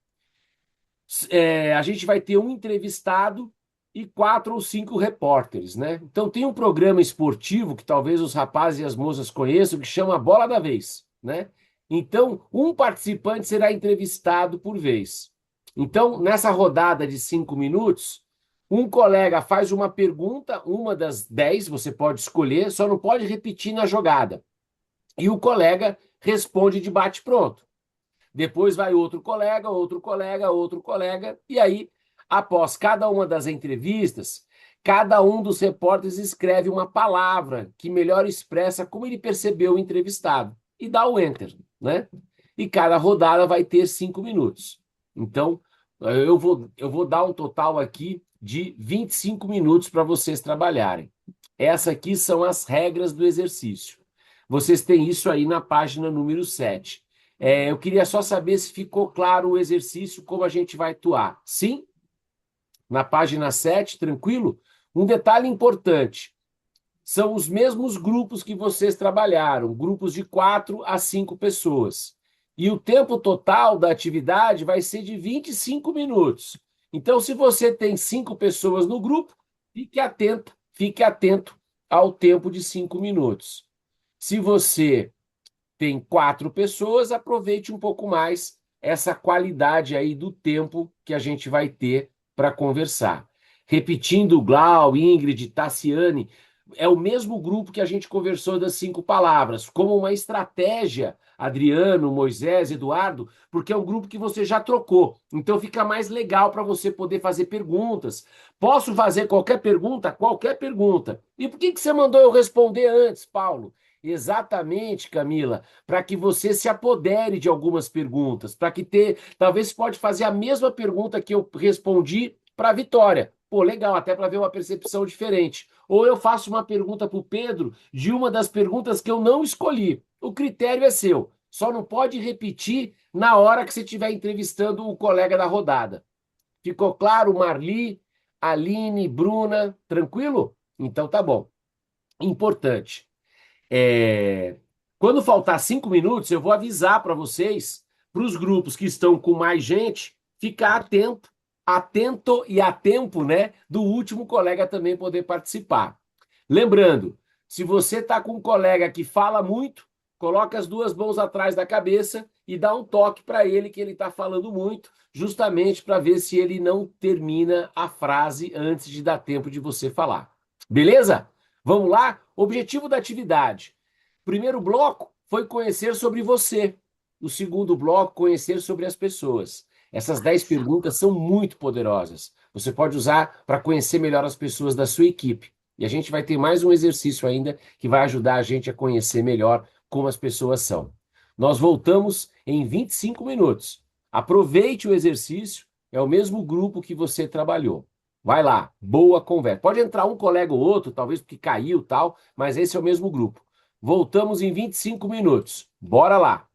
A gente vai ter um entrevistado e 4 ou 5 repórteres, né? Então, tem um programa esportivo que talvez os rapazes e as moças conheçam, que chama Bola da Vez, né? Então, um participante será entrevistado por vez. Então, nessa rodada de 5 minutos, um colega faz uma pergunta, uma das 10, você pode escolher, só não pode repetir na jogada. E o colega responde de bate-pronto. Depois vai outro colega, outro colega, outro colega, e aí, após cada uma das entrevistas, cada um dos repórteres escreve uma palavra que melhor expressa como ele percebeu o entrevistado e dá o enter, né? E cada rodada vai ter 5 minutos. Então, eu vou dar um total aqui de 25 minutos para vocês trabalharem. Essas aqui são as regras do exercício. Vocês têm isso aí na página número 7. Eu queria só saber se ficou claro o exercício, como a gente vai atuar. Sim? na página 7, tranquilo? Um detalhe importante: são os mesmos grupos que vocês trabalharam, grupos de 4 a 5 pessoas. E o tempo total da atividade vai ser de 25 minutos. Então, se você tem 5 pessoas no grupo, fique atento ao tempo de 5 minutos. Se você tem 4 pessoas, aproveite um pouco mais essa qualidade aí do tempo que a gente vai ter para conversar. Repetindo, Glau, Ingrid, Tassiane, é o mesmo grupo que a gente conversou das 5 palavras, como uma estratégia, Adriano, Moisés, Eduardo, porque é um grupo que você já trocou. Então fica mais legal para você poder fazer perguntas. Posso fazer qualquer pergunta? Qualquer pergunta. E por que você mandou eu responder antes, Paulo? Exatamente, Camila, para que você se apodere de algumas perguntas, para que talvez você pode fazer a mesma pergunta que eu respondi para a Vitória. Pô, legal, até para ver uma percepção diferente. Ou eu faço uma pergunta para o Pedro de uma das perguntas que eu não escolhi. O critério é seu. Só não pode repetir na hora que você estiver entrevistando o colega da rodada. Ficou claro, Marli, Aline, Bruna, tranquilo? Então tá bom. Importante. Quando faltar 5 minutos, eu vou avisar para vocês, para os grupos que estão com mais gente, ficar atento e a tempo, né, do último colega também poder participar. Lembrando, se você está com um colega que fala muito, coloca as 2 mãos atrás da cabeça e dá um toque para ele que ele está falando muito, justamente para ver se ele não termina a frase antes de dar tempo de você falar. Beleza? Vamos lá? Objetivo da atividade. Primeiro bloco foi conhecer sobre você. O segundo bloco, conhecer sobre as pessoas. Essas 10 perguntas são muito poderosas. Você pode usar para conhecer melhor as pessoas da sua equipe. E a gente vai ter mais um exercício ainda que vai ajudar a gente a conhecer melhor como as pessoas são. Nós voltamos em 25 minutos. Aproveite o exercício, é o mesmo grupo que você trabalhou. Vai lá, boa conversa. Pode entrar um colega ou outro, talvez porque caiu tal, mas esse é o mesmo grupo. Voltamos em 25 minutos. Bora lá.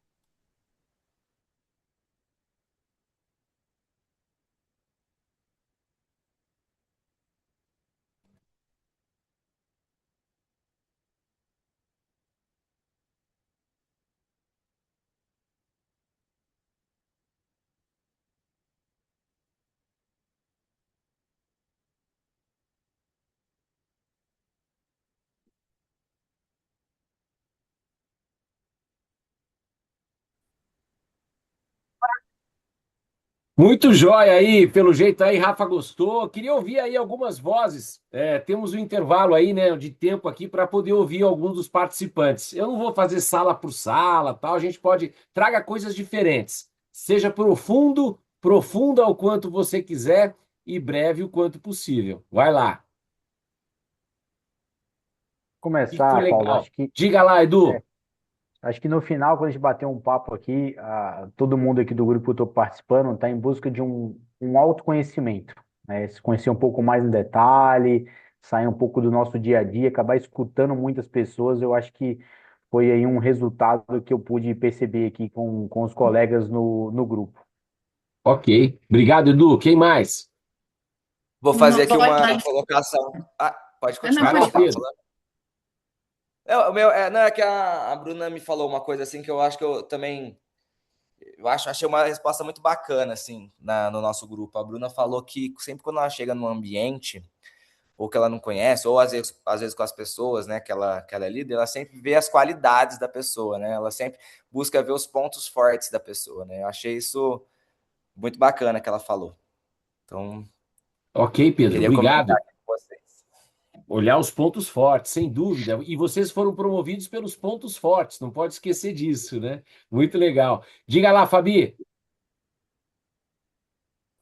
Muito jóia aí, pelo jeito aí, Rafa gostou. Queria ouvir aí algumas vozes. Temos um intervalo aí, né, de tempo aqui para poder ouvir alguns dos participantes. Eu não vou fazer sala por sala, tal. A gente pode traga coisas diferentes. Seja profunda o quanto você quiser e breve o quanto possível. Vai lá. O que foi Começar, Paulo, legal? Diga lá, Edu. acho que no final, quando a gente bater um papo aqui, todo mundo aqui do grupo que eu estou participando está em busca de um autoconhecimento, né? Se conhecer um pouco mais no detalhe, sair um pouco do nosso dia a dia, acabar escutando muitas pessoas, eu acho que foi aí um resultado que eu pude perceber aqui com os colegas no grupo. Ok. Obrigado, Edu. Quem mais? Vou fazer aqui Boa uma tarde. colocação. Pode Não, continuar, Vai lá, pode falar. Pedro. Não, é que a Bruna me falou uma coisa assim que eu acho que eu também achei uma resposta muito bacana assim no nosso grupo. A Bruna falou que sempre quando ela chega num ambiente ou que ela não conhece, ou às vezes com as pessoas, né, que ela é líder, ela sempre vê as qualidades da pessoa, né? Ela sempre busca ver os pontos fortes da pessoa, né? Eu achei isso muito bacana que ela falou. Então, Ok, Pedro. queria comentar Obrigado. aqui com vocês. Olhar os pontos fortes, sem dúvida. E vocês foram promovidos pelos pontos fortes, não pode esquecer disso, né? Muito legal. Diga lá, Fabi.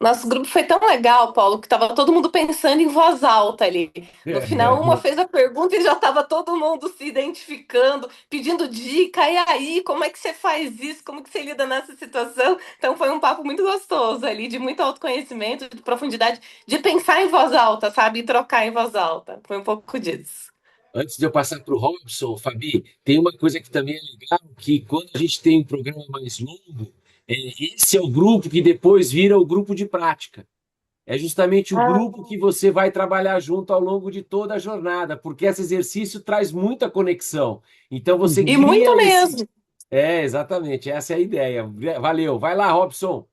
Nosso grupo foi tão legal, Paulo, que estava todo mundo pensando em voz alta ali. No final, uma fez a pergunta e já estava todo mundo se identificando, pedindo dica. E aí, como é que você faz isso? Como que você lida nessa situação? Então, foi um papo muito gostoso ali, de muito autoconhecimento, de profundidade, de pensar em voz alta, sabe? E trocar em voz alta. Foi um pouco disso. Antes de eu passar para o Robson, Fabi, tem uma coisa que também é legal, que quando a gente tem um programa mais longo, esse é o grupo que depois vira o grupo de prática. É justamente o Ah, grupo que você vai trabalhar junto ao longo de toda a jornada, porque esse exercício traz muita conexão. Então você e Uhum. muito cria esse. mesmo. É, exatamente, essa é a ideia. Valeu. Vai lá, Robson.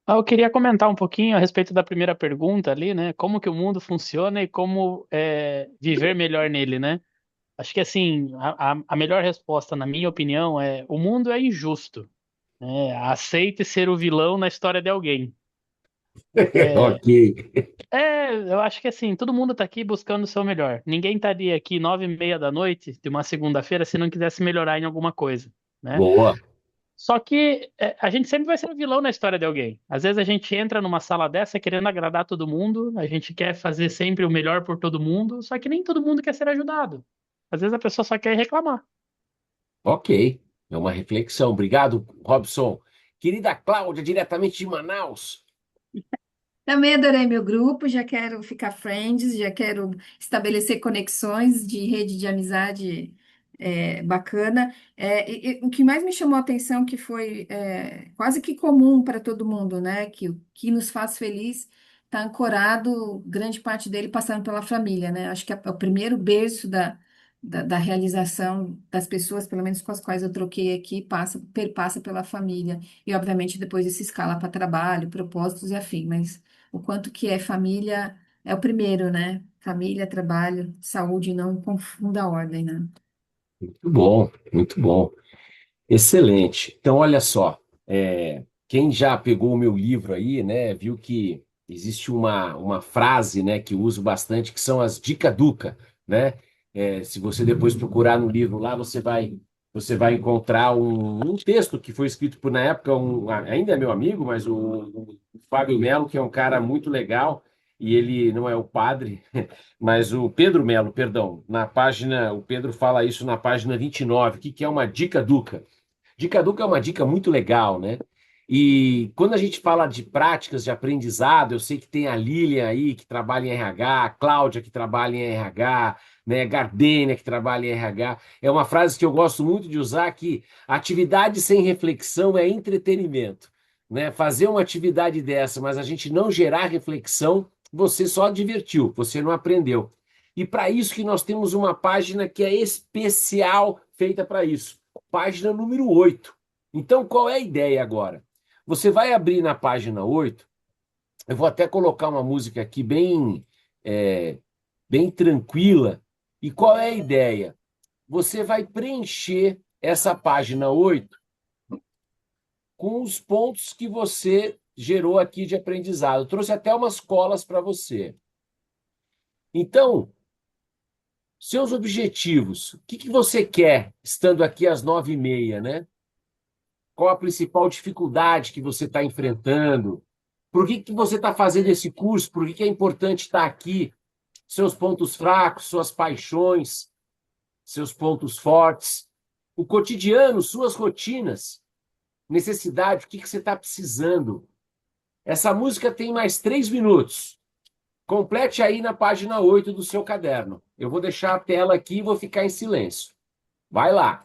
Eu queria comentar um pouquinho a respeito da primeira pergunta ali, né? Como que o mundo funciona e como viver melhor nele, né? Acho que assim, a melhor resposta, na minha opinião, é o mundo é injusto, né? Aceite ser o vilão na história de alguém. É, Ok. eu acho que assim, todo mundo tá aqui buscando o seu melhor. Ninguém estaria aqui 9h30 da noite de uma segunda-feira se não quisesse melhorar em alguma coisa, né? Boa. Só que a gente sempre vai ser o vilão na história de alguém. Às vezes a gente entra numa sala dessa querendo agradar todo mundo, a gente quer fazer sempre o melhor por todo mundo, só que nem todo mundo quer ser ajudado. Às vezes a pessoa só quer reclamar. Ok. É uma reflexão. Obrigado, Robson. Querida Cláudia, diretamente de Manaus. Também adorei meu grupo, já quero ficar friends, já quero estabelecer conexões de rede de amizade bacana. O que mais me chamou a atenção que foi quase que comum para todo mundo, né? Que o que nos faz feliz está ancorado, grande parte dele passando pela família, né? Acho que é o primeiro berço da realização das pessoas, pelo menos com as quais eu troquei aqui, perpassa pela família. E, obviamente, depois isso escala para trabalho, propósitos e afim, mas o quanto que é família é o primeiro, né? Família, trabalho, saúde, não confunda a ordem, né? Muito bom, muito bom. Excelente. Então, olha só, quem já pegou o meu livro aí, né, viu que existe uma frase, né, que eu uso bastante, que são as dica-duca, né? Se você depois procurar no livro lá, você vai encontrar um texto que foi escrito por, na época, ainda é meu amigo, mas o Fábio Melo, que é um cara muito legal, e ele não é o padre, mas o Pedro Melo, perdão, o Pedro fala isso na página 29, que é uma dica-duca. Dica Duca é uma dica muito legal, né? E quando a gente fala de práticas de aprendizado, eu sei que tem a Lilian aí, que trabalha em RH, a Cláudia, que trabalha em RH, né? Gardênia, que trabalha em RH. É uma frase que eu gosto muito de usar, que atividade sem reflexão é entretenimento, né? Fazer uma atividade dessa, mas a gente não gerar reflexão, você só divertiu, você não aprendeu. E para isso que nós temos uma página que é especial feita para isso, página número 8. Então, qual é a ideia agora? Você vai abrir na página 8. Eu vou até colocar uma música aqui bem tranquila. E qual é a ideia? Você vai preencher essa página 8 com os pontos que você gerou aqui de aprendizado. Eu trouxe até umas colas para você. Então, seus objetivos, o que você quer estando aqui às 9h30, né? Qual a principal dificuldade que você está enfrentando? Por que você está fazendo esse curso? Por que é importante estar aqui? Seus pontos fracos, suas paixões, seus pontos fortes, o cotidiano, suas rotinas, necessidade, o que você está precisando. Essa música tem mais 3 minutos. Complete aí na página 8 do seu caderno. Eu vou deixar a tela aqui e vou ficar em silêncio. Vai lá.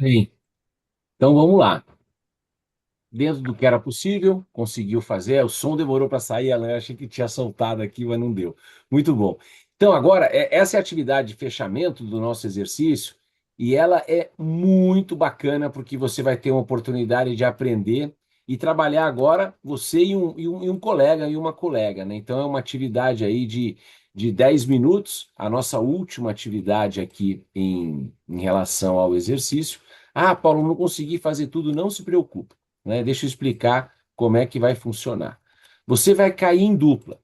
Bem, então vamos lá. Dentro do que era possível, conseguiu fazer. O som demorou para sair, Alan. Achei que tinha soltado aqui, mas não deu. Muito bom. Então, agora, essa é a atividade de fechamento do nosso exercício, e ela é muito bacana, porque você vai ter uma oportunidade de aprender e trabalhar agora você e um colega e uma colega, né? Então, é uma atividade aí de 10 minutos, a nossa última atividade aqui em relação ao exercício. Ah, Paulo, não consegui fazer tudo, não se preocupe, né? Deixa eu explicar como é que vai funcionar. Você vai cair em dupla.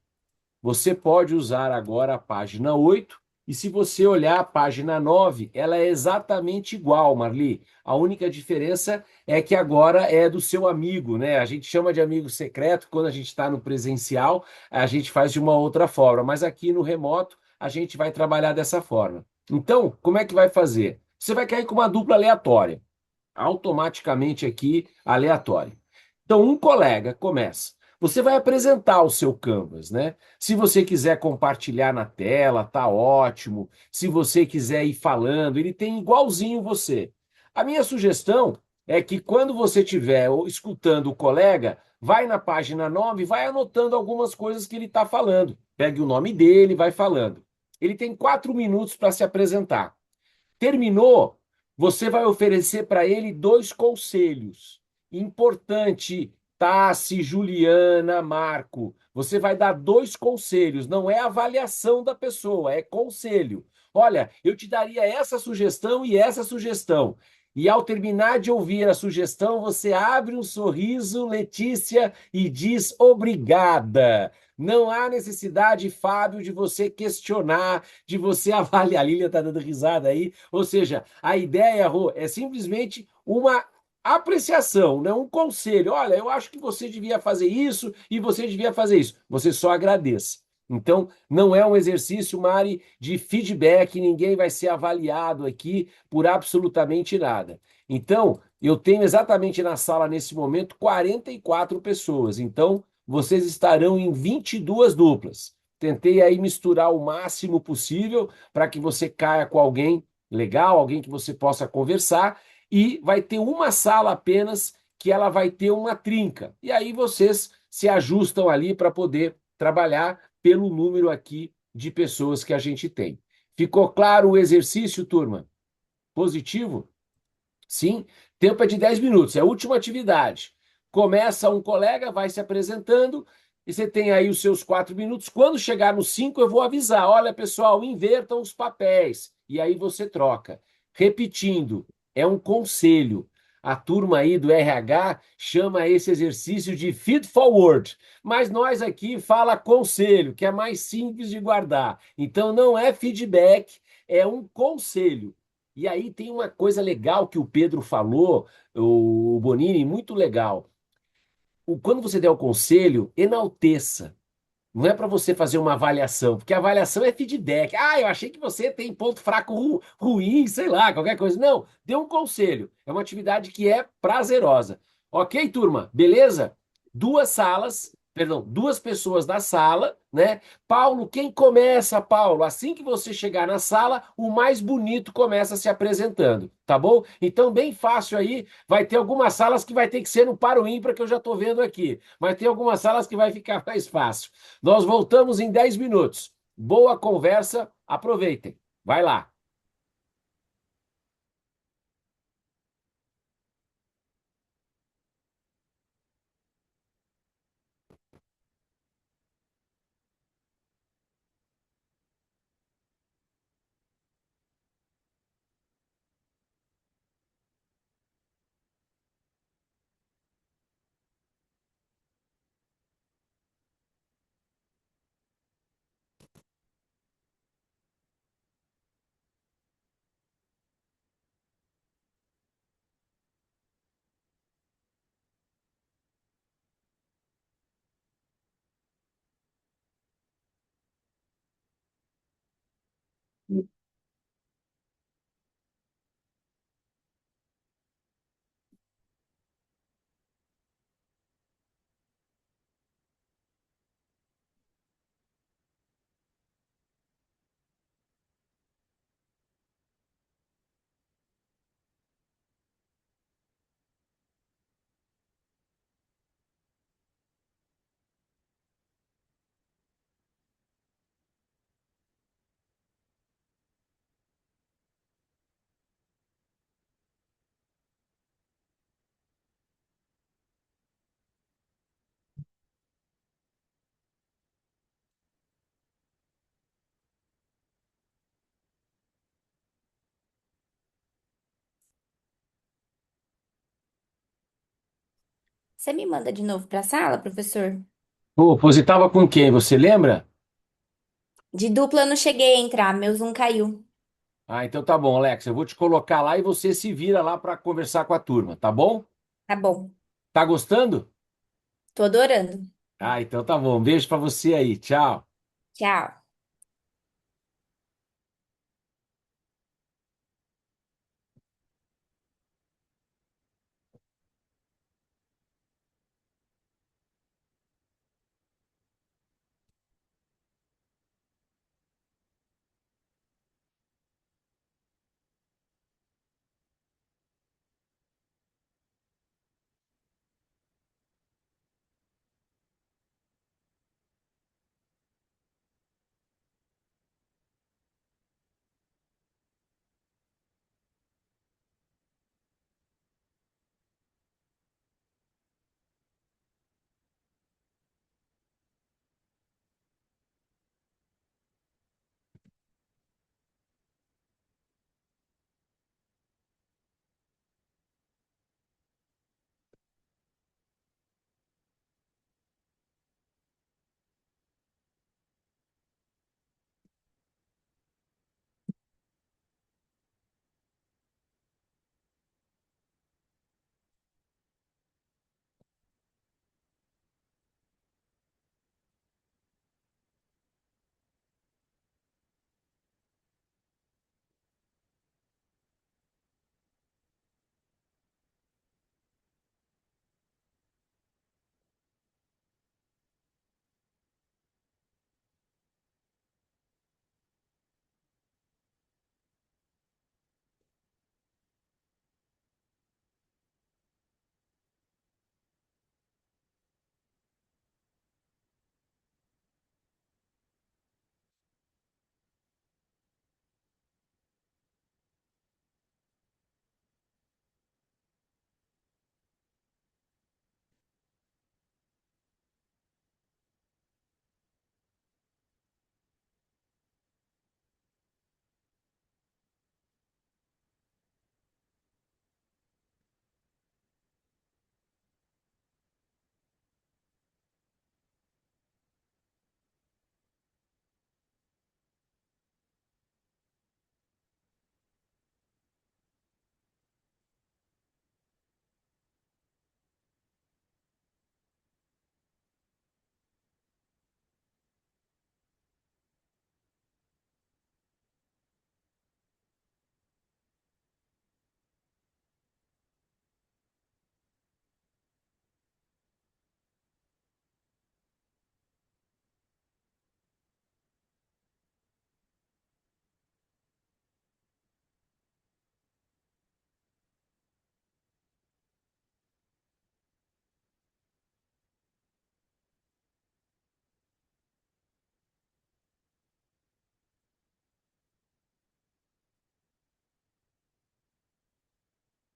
Você pode usar agora a página 8 e se você olhar a página 9, ela é exatamente igual, Marli. A única diferença é que agora é do seu amigo, né? A gente chama de amigo secreto, quando a gente está no presencial, a gente faz de uma outra forma, mas aqui no remoto a gente vai trabalhar dessa forma. Então, como é que vai fazer? Você vai cair com uma dupla aleatória, automaticamente aqui aleatório. Então, um colega começa. Você vai apresentar o seu Canvas, né? Se você quiser compartilhar na tela, tá ótimo. Se você quiser ir falando, ele tem igualzinho você. A minha sugestão é que quando você estiver escutando o colega, vai na página 9, vai anotando algumas coisas que ele está falando. Pegue o nome dele, vai falando. Ele tem 4 minutos para se apresentar. Terminou, você vai oferecer para ele 2 conselhos. Importante, Tassi, Juliana, Marco. Você vai dar 2 conselhos, não é avaliação da pessoa, é conselho. Olha, eu te daria essa sugestão e essa sugestão. E ao terminar de ouvir a sugestão, você abre um sorriso, Letícia, e diz obrigada. Não há necessidade, Fábio, de você questionar, de você avaliar. A Lília está dando risada aí. Ou seja, a ideia, Rô, é simplesmente uma apreciação, né? Um conselho. Olha, eu acho que você devia fazer isso e você devia fazer isso. Você só agradeça. Então, não é um exercício, Mari, de feedback, ninguém vai ser avaliado aqui por absolutamente nada. Então, eu tenho exatamente na sala nesse momento 44 pessoas. Então, vocês estarão em 22 duplas. Tentei aí misturar o máximo possível para que você caia com alguém legal, alguém que você possa conversar, e vai ter uma sala apenas que ela vai ter uma trinca. E aí vocês se ajustam ali para poder trabalhar pelo número aqui de pessoas que a gente tem. Ficou claro o exercício, turma? Positivo? Sim, tempo é de 10 minutos, é a última atividade. Começa um colega, vai se apresentando, e você tem aí os seus 4 minutos. Quando chegar nos 5, eu vou avisar: olha, pessoal, invertam os papéis. E aí você troca. Repetindo, é um conselho. A turma aí do RH chama esse exercício de feed forward, mas nós aqui fala conselho, que é mais simples de guardar. Então não é feedback, é um conselho. E aí tem uma coisa legal que o Pedro falou, o Bonini, muito legal. Quando você der o conselho, enalteça. Não é para você fazer uma avaliação, porque a avaliação é feedback. Ah, eu achei que você tem ponto fraco ruim, sei lá, qualquer coisa. Não, dê um conselho. É uma atividade que é prazerosa. Ok, turma? Beleza? 2 salas, perdão, 2 pessoas na sala, né? Paulo, quem começa, Paulo? Assim que você chegar na sala, o mais bonito começa se apresentando, tá bom? Então, bem fácil aí. Vai ter algumas salas que vai ter que ser no par ou ímpar, que eu já estou vendo aqui. Mas tem algumas salas que vai ficar mais fácil. Nós voltamos em 10 minutos. Boa conversa, aproveitem. Vai lá. Você me manda de novo para a sala, professor? Pô, você estava com quem? Você lembra? De dupla eu não cheguei a entrar, meu Zoom caiu. Ah, então tá bom, Alex. Eu vou te colocar lá e você se vira lá para conversar com a turma, tá bom? Tá bom, Tá gostando? tô adorando. Ah, então tá bom. Um beijo para você aí. Tchau. Tchau.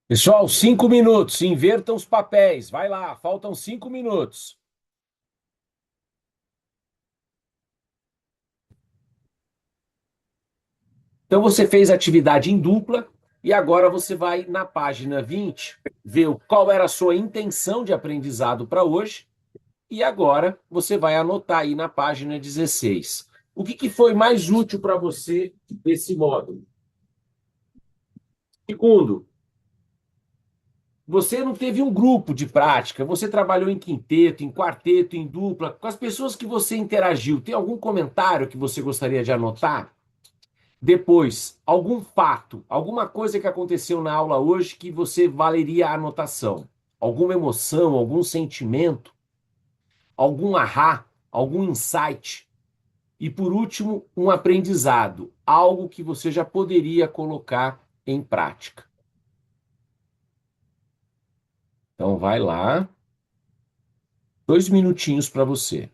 Pessoal, 5 minutos. Invertam os papéis. Vai lá, faltam 5 minutos. Então você fez atividade em dupla e agora você vai na página 20 ver qual era a sua intenção de aprendizado para hoje e agora você vai anotar aí na página 16. O que foi mais útil para você desse módulo? Segundo, você não teve um grupo de prática, você trabalhou em quinteto, em quarteto, em dupla, com as pessoas que você interagiu. Tem algum comentário que você gostaria de anotar? Depois, algum fato, alguma coisa que aconteceu na aula hoje que você valeria a anotação? Alguma emoção, algum sentimento, algum ahá, algum insight? E por último, um aprendizado, algo que você já poderia colocar em prática. Então vai lá, 2 minutinhos para você.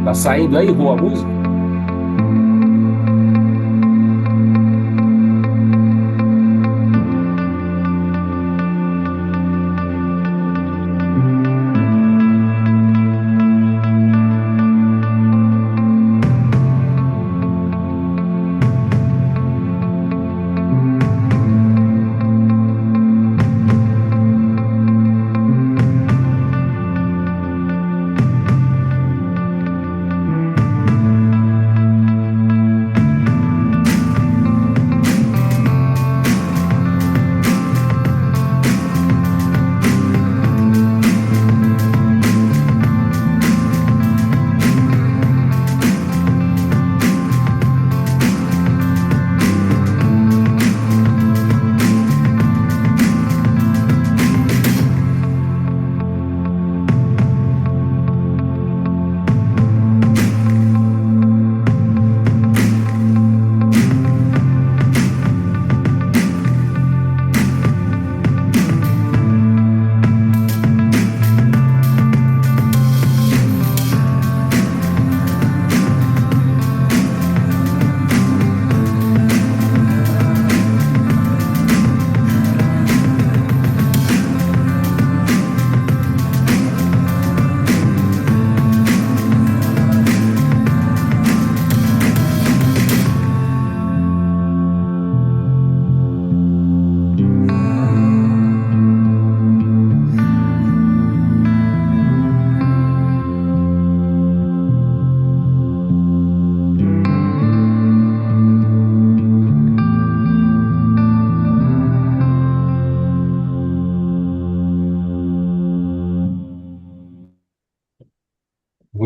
Tá saindo aí, Rô, a música?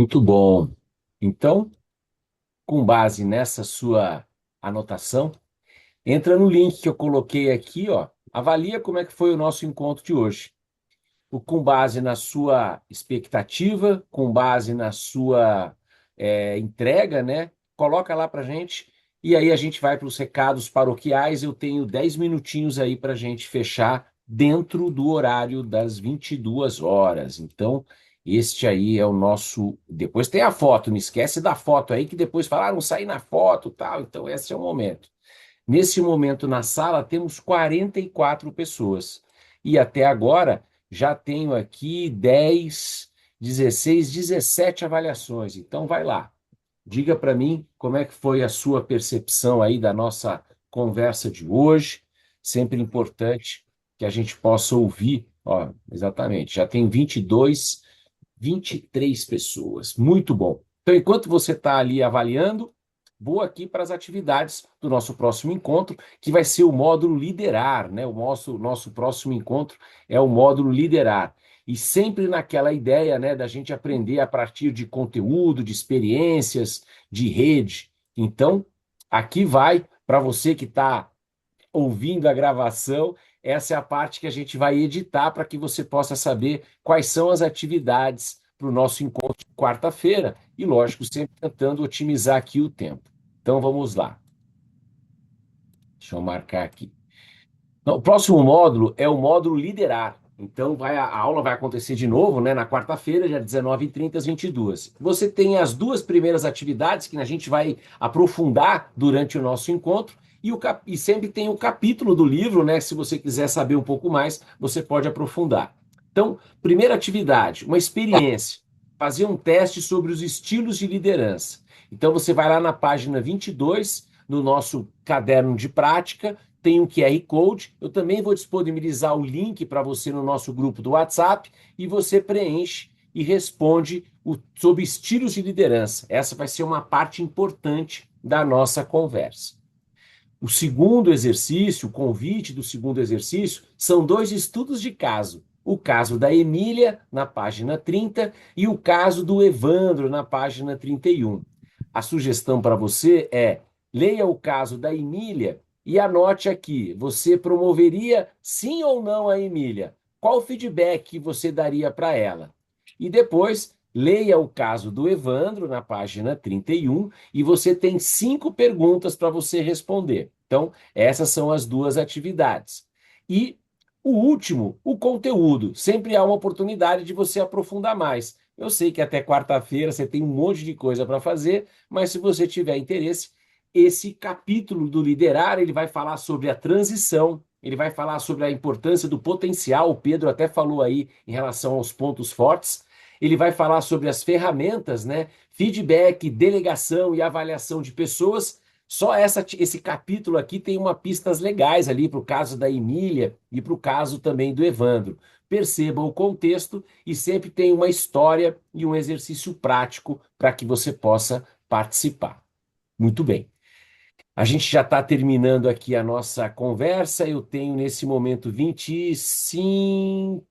Muito bom. Então, com base nessa sua anotação, entra no link que eu coloquei aqui, ó. Avalia como é que foi o nosso encontro de hoje. Com base na sua expectativa, com base na sua entrega, né? Coloca lá para gente e aí a gente vai para os recados paroquiais. Eu tenho 10 minutinhos aí para a gente fechar dentro do horário das 22 horas. Então, este aí é o nosso. Depois tem a foto, não esquece da foto aí, que depois falaram, sair na foto tal. Então, esse é o momento. Nesse momento, na sala, temos 44 pessoas. E até agora, já tenho aqui 10, 16, 17 avaliações. Então, vai lá. Diga para mim como é que foi a sua percepção aí da nossa conversa de hoje. Sempre importante que a gente possa ouvir. Ó, exatamente, já tem 22, 23 pessoas. Muito bom. Então, enquanto você está ali avaliando, vou aqui para as atividades do nosso próximo encontro, que vai ser o módulo liderar, né? O nosso próximo encontro é o módulo liderar. E sempre naquela ideia, né, da gente aprender a partir de conteúdo, de experiências, de rede. Então, aqui vai para você que está ouvindo a gravação, essa é a parte que a gente vai editar para que você possa saber quais são as atividades para o nosso encontro de quarta-feira. E, lógico, sempre tentando otimizar aqui o tempo. Então, vamos lá. Deixa eu marcar aqui. Não, o próximo módulo é o módulo liderar. Então, a aula vai acontecer de novo, né, na quarta-feira, dia 19h30 às 22h. Você tem as duas primeiras atividades que a gente vai aprofundar durante o nosso encontro e sempre tem o capítulo do livro, né? Se você quiser saber um pouco mais, você pode aprofundar. Então, primeira atividade, uma experiência. Fazer um teste sobre os estilos de liderança. Então, você vai lá na página 22, no nosso caderno de prática, tem um QR Code. Eu também vou disponibilizar o link para você no nosso grupo do WhatsApp e você preenche e responde sobre estilos de liderança. Essa vai ser uma parte importante da nossa conversa. O segundo exercício, o convite do segundo exercício, são 2 estudos de caso. O caso da Emília, na página 30, e o caso do Evandro, na página 31. A sugestão para você é: leia o caso da Emília e anote aqui, você promoveria sim ou não a Emília? Qual feedback você daria para ela? E depois, leia o caso do Evandro, na página 31, e você tem 5 perguntas para você responder. Então, essas são as 2 atividades. E o último, o conteúdo. Sempre há uma oportunidade de você aprofundar mais. Eu sei que até quarta-feira você tem um monte de coisa para fazer, mas se você tiver interesse, esse capítulo do liderar, ele vai falar sobre a transição, ele vai falar sobre a importância do potencial, o Pedro até falou aí em relação aos pontos fortes, ele vai falar sobre as ferramentas, né? Feedback, delegação e avaliação de pessoas. Só esse capítulo aqui tem uma pistas legais ali para o caso da Emília e para o caso também do Evandro. Perceba o contexto e sempre tem uma história e um exercício prático para que você possa participar. Muito bem. A gente já está terminando aqui a nossa conversa. Eu tenho nesse momento 25,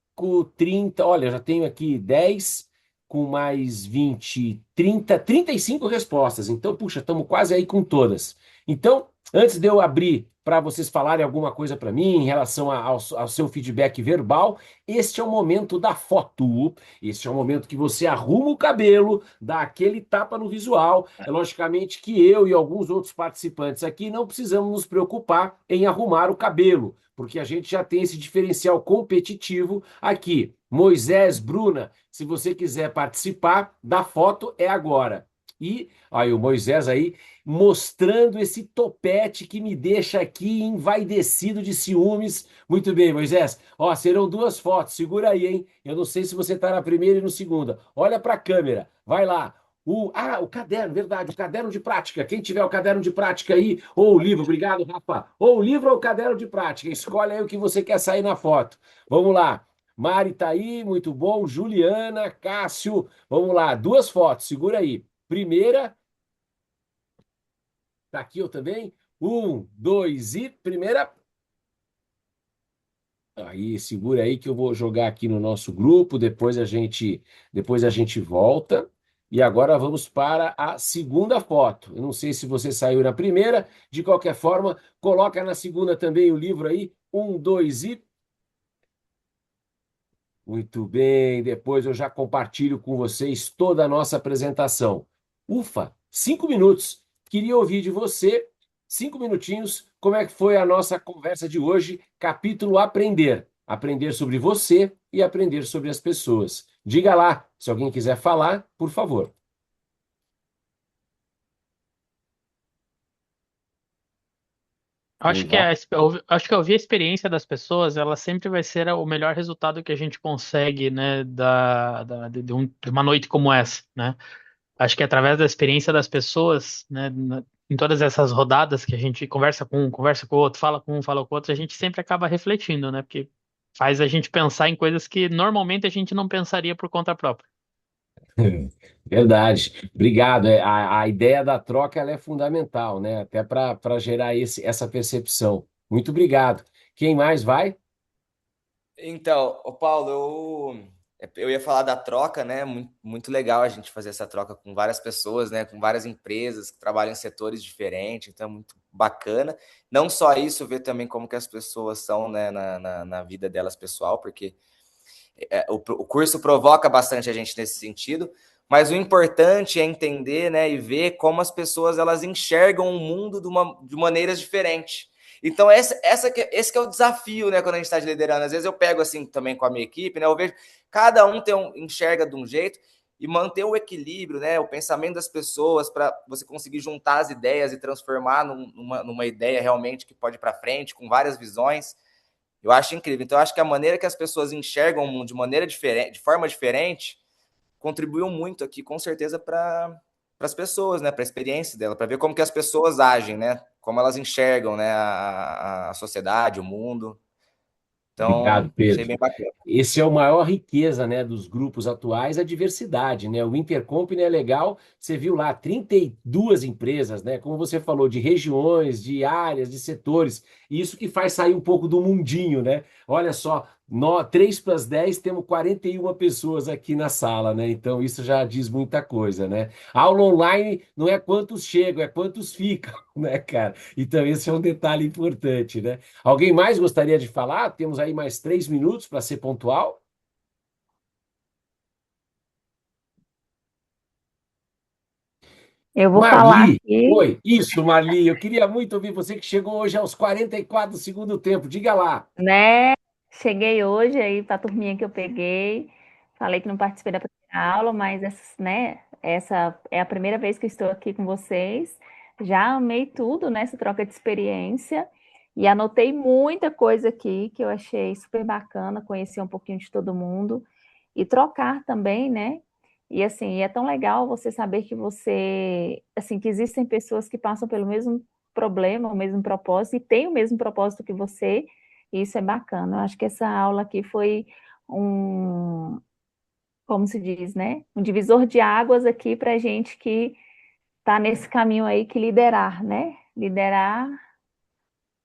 30. Olha, já tenho aqui 10 com mais 20, 30, 35 respostas. Então, puxa, estamos quase aí com todas. Então, antes de eu abrir para vocês falarem alguma coisa para mim em relação ao seu feedback verbal, este é o momento da foto. Este é o momento que você arruma o cabelo, dá aquele tapa no visual. É logicamente que eu e alguns outros participantes aqui não precisamos nos preocupar em arrumar o cabelo, porque a gente já tem esse diferencial competitivo aqui. Moisés, Bruna, se você quiser participar da foto, é agora. E aí o Moisés aí mostrando esse topete que me deixa aqui envaidecido de ciúmes. Muito bem, Moisés. Ó, serão 2 fotos. Segura aí, hein? Eu não sei se você está na primeira e no segunda. Olha para a câmera. Vai lá. O caderno, verdade, o caderno de prática. Quem tiver o caderno de prática aí, ou o livro, obrigado, Rafa. Ou o livro ou o caderno de prática. Escolhe aí o que você quer sair na foto. Vamos lá. Mari tá aí, muito bom. Juliana, Cássio. Vamos lá, 2 fotos. Segura aí. Primeira. Tá aqui eu também. 1, 2 e primeira. Aí, segura aí que eu vou jogar aqui no nosso grupo, depois a gente volta. E agora vamos para a segunda foto. Eu não sei se você saiu na primeira, de qualquer forma, coloca na segunda também o livro aí. 1, 2 e. Muito bem, depois eu já compartilho com vocês toda a nossa apresentação. Ufa, 5 minutos. Queria ouvir de você, 5 minutinhos, como é que foi a nossa conversa de hoje, capítulo Aprender. Aprender sobre você e aprender sobre as pessoas. Diga lá, se alguém quiser falar, por favor. Quem Acho que, vai? acho que ouvir a experiência das pessoas, ela sempre vai ser o melhor resultado que a gente consegue, né, de uma noite como essa, né? Acho que através da experiência das pessoas, né, em todas essas rodadas que a gente conversa com um, conversa com o outro, fala com um, fala com o outro, a gente sempre acaba refletindo, né? Porque faz a gente pensar em coisas que normalmente a gente não pensaria por conta própria. Verdade. Obrigado. A ideia da troca ela é fundamental, né? Até para gerar essa percepção. Muito obrigado. Quem mais vai? Então, ô Paulo, eu ia falar da troca, né? Muito legal a gente fazer essa troca com várias pessoas, né? Com várias empresas que trabalham em setores diferentes, então é muito bacana. Não só isso, ver também como que as pessoas são, né, na vida delas pessoal, porque o curso provoca bastante a gente nesse sentido, mas o importante é entender, né, e ver como as pessoas elas enxergam o mundo de maneiras diferentes. Então, esse que é o desafio, né, quando a gente está liderando. Às vezes eu pego assim também com a minha equipe, né, eu vejo cada um enxerga de um jeito e manter o equilíbrio, né, o pensamento das pessoas para você conseguir juntar as ideias e transformar numa ideia realmente que pode ir para frente, com várias visões. Eu acho incrível. Então, eu acho que a maneira que as pessoas enxergam o mundo de maneira diferente, de forma diferente, contribuiu muito aqui, com certeza, para as pessoas, né? Para a experiência dela, para ver como que as pessoas agem, né? Como elas enxergam, né? A sociedade, o mundo. Obrigado, Então, achei Pedro. bem bacana. Esse é o maior riqueza, né, dos grupos atuais, a diversidade, né? O Intercompany é legal, você viu lá 32 empresas, né? Como você falou, de regiões, de áreas, de setores. Isso que faz sair um pouco do mundinho, né? Olha só, nós, 3 para as 10, temos 41 pessoas aqui na sala, né? Então isso já diz muita coisa, né? Aula online não é quantos chegam, é quantos ficam, né, cara? Então esse é um detalhe importante, né? Alguém mais gostaria de falar? Temos aí mais 3 minutos para ser pontual. Eu vou falar Marli, aqui, oi, isso, Marli, eu queria muito ouvir você que chegou hoje aos 44 do segundo tempo. Diga lá. né? Cheguei hoje aí para a turminha que eu peguei. Falei que não participei da primeira aula, mas essa é a primeira vez que estou aqui com vocês. Já amei tudo nessa troca de experiência e anotei muita coisa aqui que eu achei super bacana, conhecer um pouquinho de todo mundo e trocar também, né? E assim, é tão legal você saber que assim, que existem pessoas que passam pelo mesmo problema, o mesmo propósito, e têm o mesmo propósito que você, e isso é bacana. Eu acho que essa aula aqui foi um, como se diz, né? Um divisor de águas aqui para gente que está nesse caminho aí que liderar, né? Liderar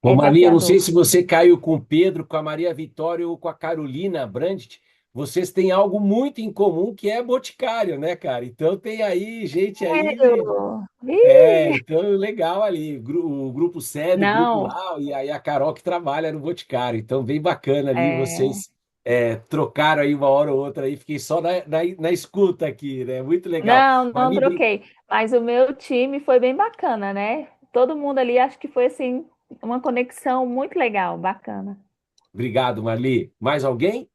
Ô, é Marli, eu não sei desafiador. se você caiu com o Pedro, com a Maria Vitória ou com a Carolina Brandt. Vocês têm algo muito em comum que é Boticário, né, cara? Então tem aí gente aí. Sério? Ih, Então legal ali. O grupo Sede, o grupo não, lá, e aí a Carol que trabalha no Boticário. Então, bem bacana ali é, vocês trocaram aí uma hora ou outra aí. Fiquei só na escuta aqui, né? Muito legal. não Marli, troquei, mas o meu time foi bem bacana, né? Todo mundo ali, acho que foi assim, uma conexão muito legal, bacana. obrigado, Marli. Mais alguém?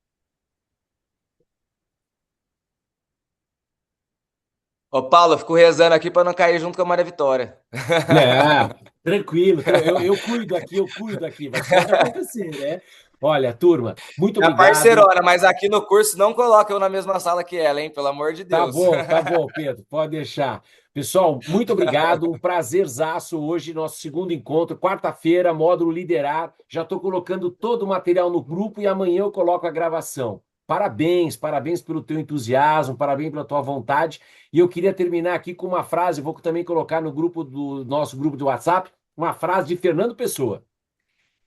Ô, Paulo, eu fico rezando aqui para não cair junto com a Maria Vitória. É, tranquilo, eu cuido aqui, mas pode acontecer, né? Olha, turma, muito É a obrigado. parceirona, mas aqui no curso não coloca eu na mesma sala que ela, hein? Pelo amor de Deus. Tá bom, Pedro, pode deixar. Pessoal, muito obrigado, um prazerzaço hoje, nosso segundo encontro, quarta-feira, módulo Liderar. Já estou colocando todo o material no grupo e amanhã eu coloco a gravação. Parabéns, parabéns pelo teu entusiasmo, parabéns pela tua vontade. E eu queria terminar aqui com uma frase, vou também colocar no grupo do nosso grupo do WhatsApp, uma frase de Fernando Pessoa.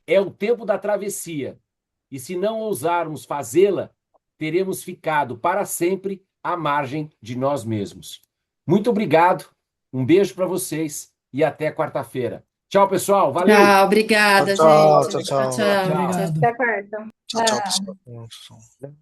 É o tempo da travessia, e se não ousarmos fazê-la, teremos ficado para sempre à margem de nós mesmos. Muito obrigado, um beijo para vocês e até quarta-feira. Tchau, pessoal. Valeu. Tchau, obrigada, Tchau, gente. tchau, tchau. Tchau, tchau. Obrigado. Até quarta. Tchau, tchau, Tchau. pessoal.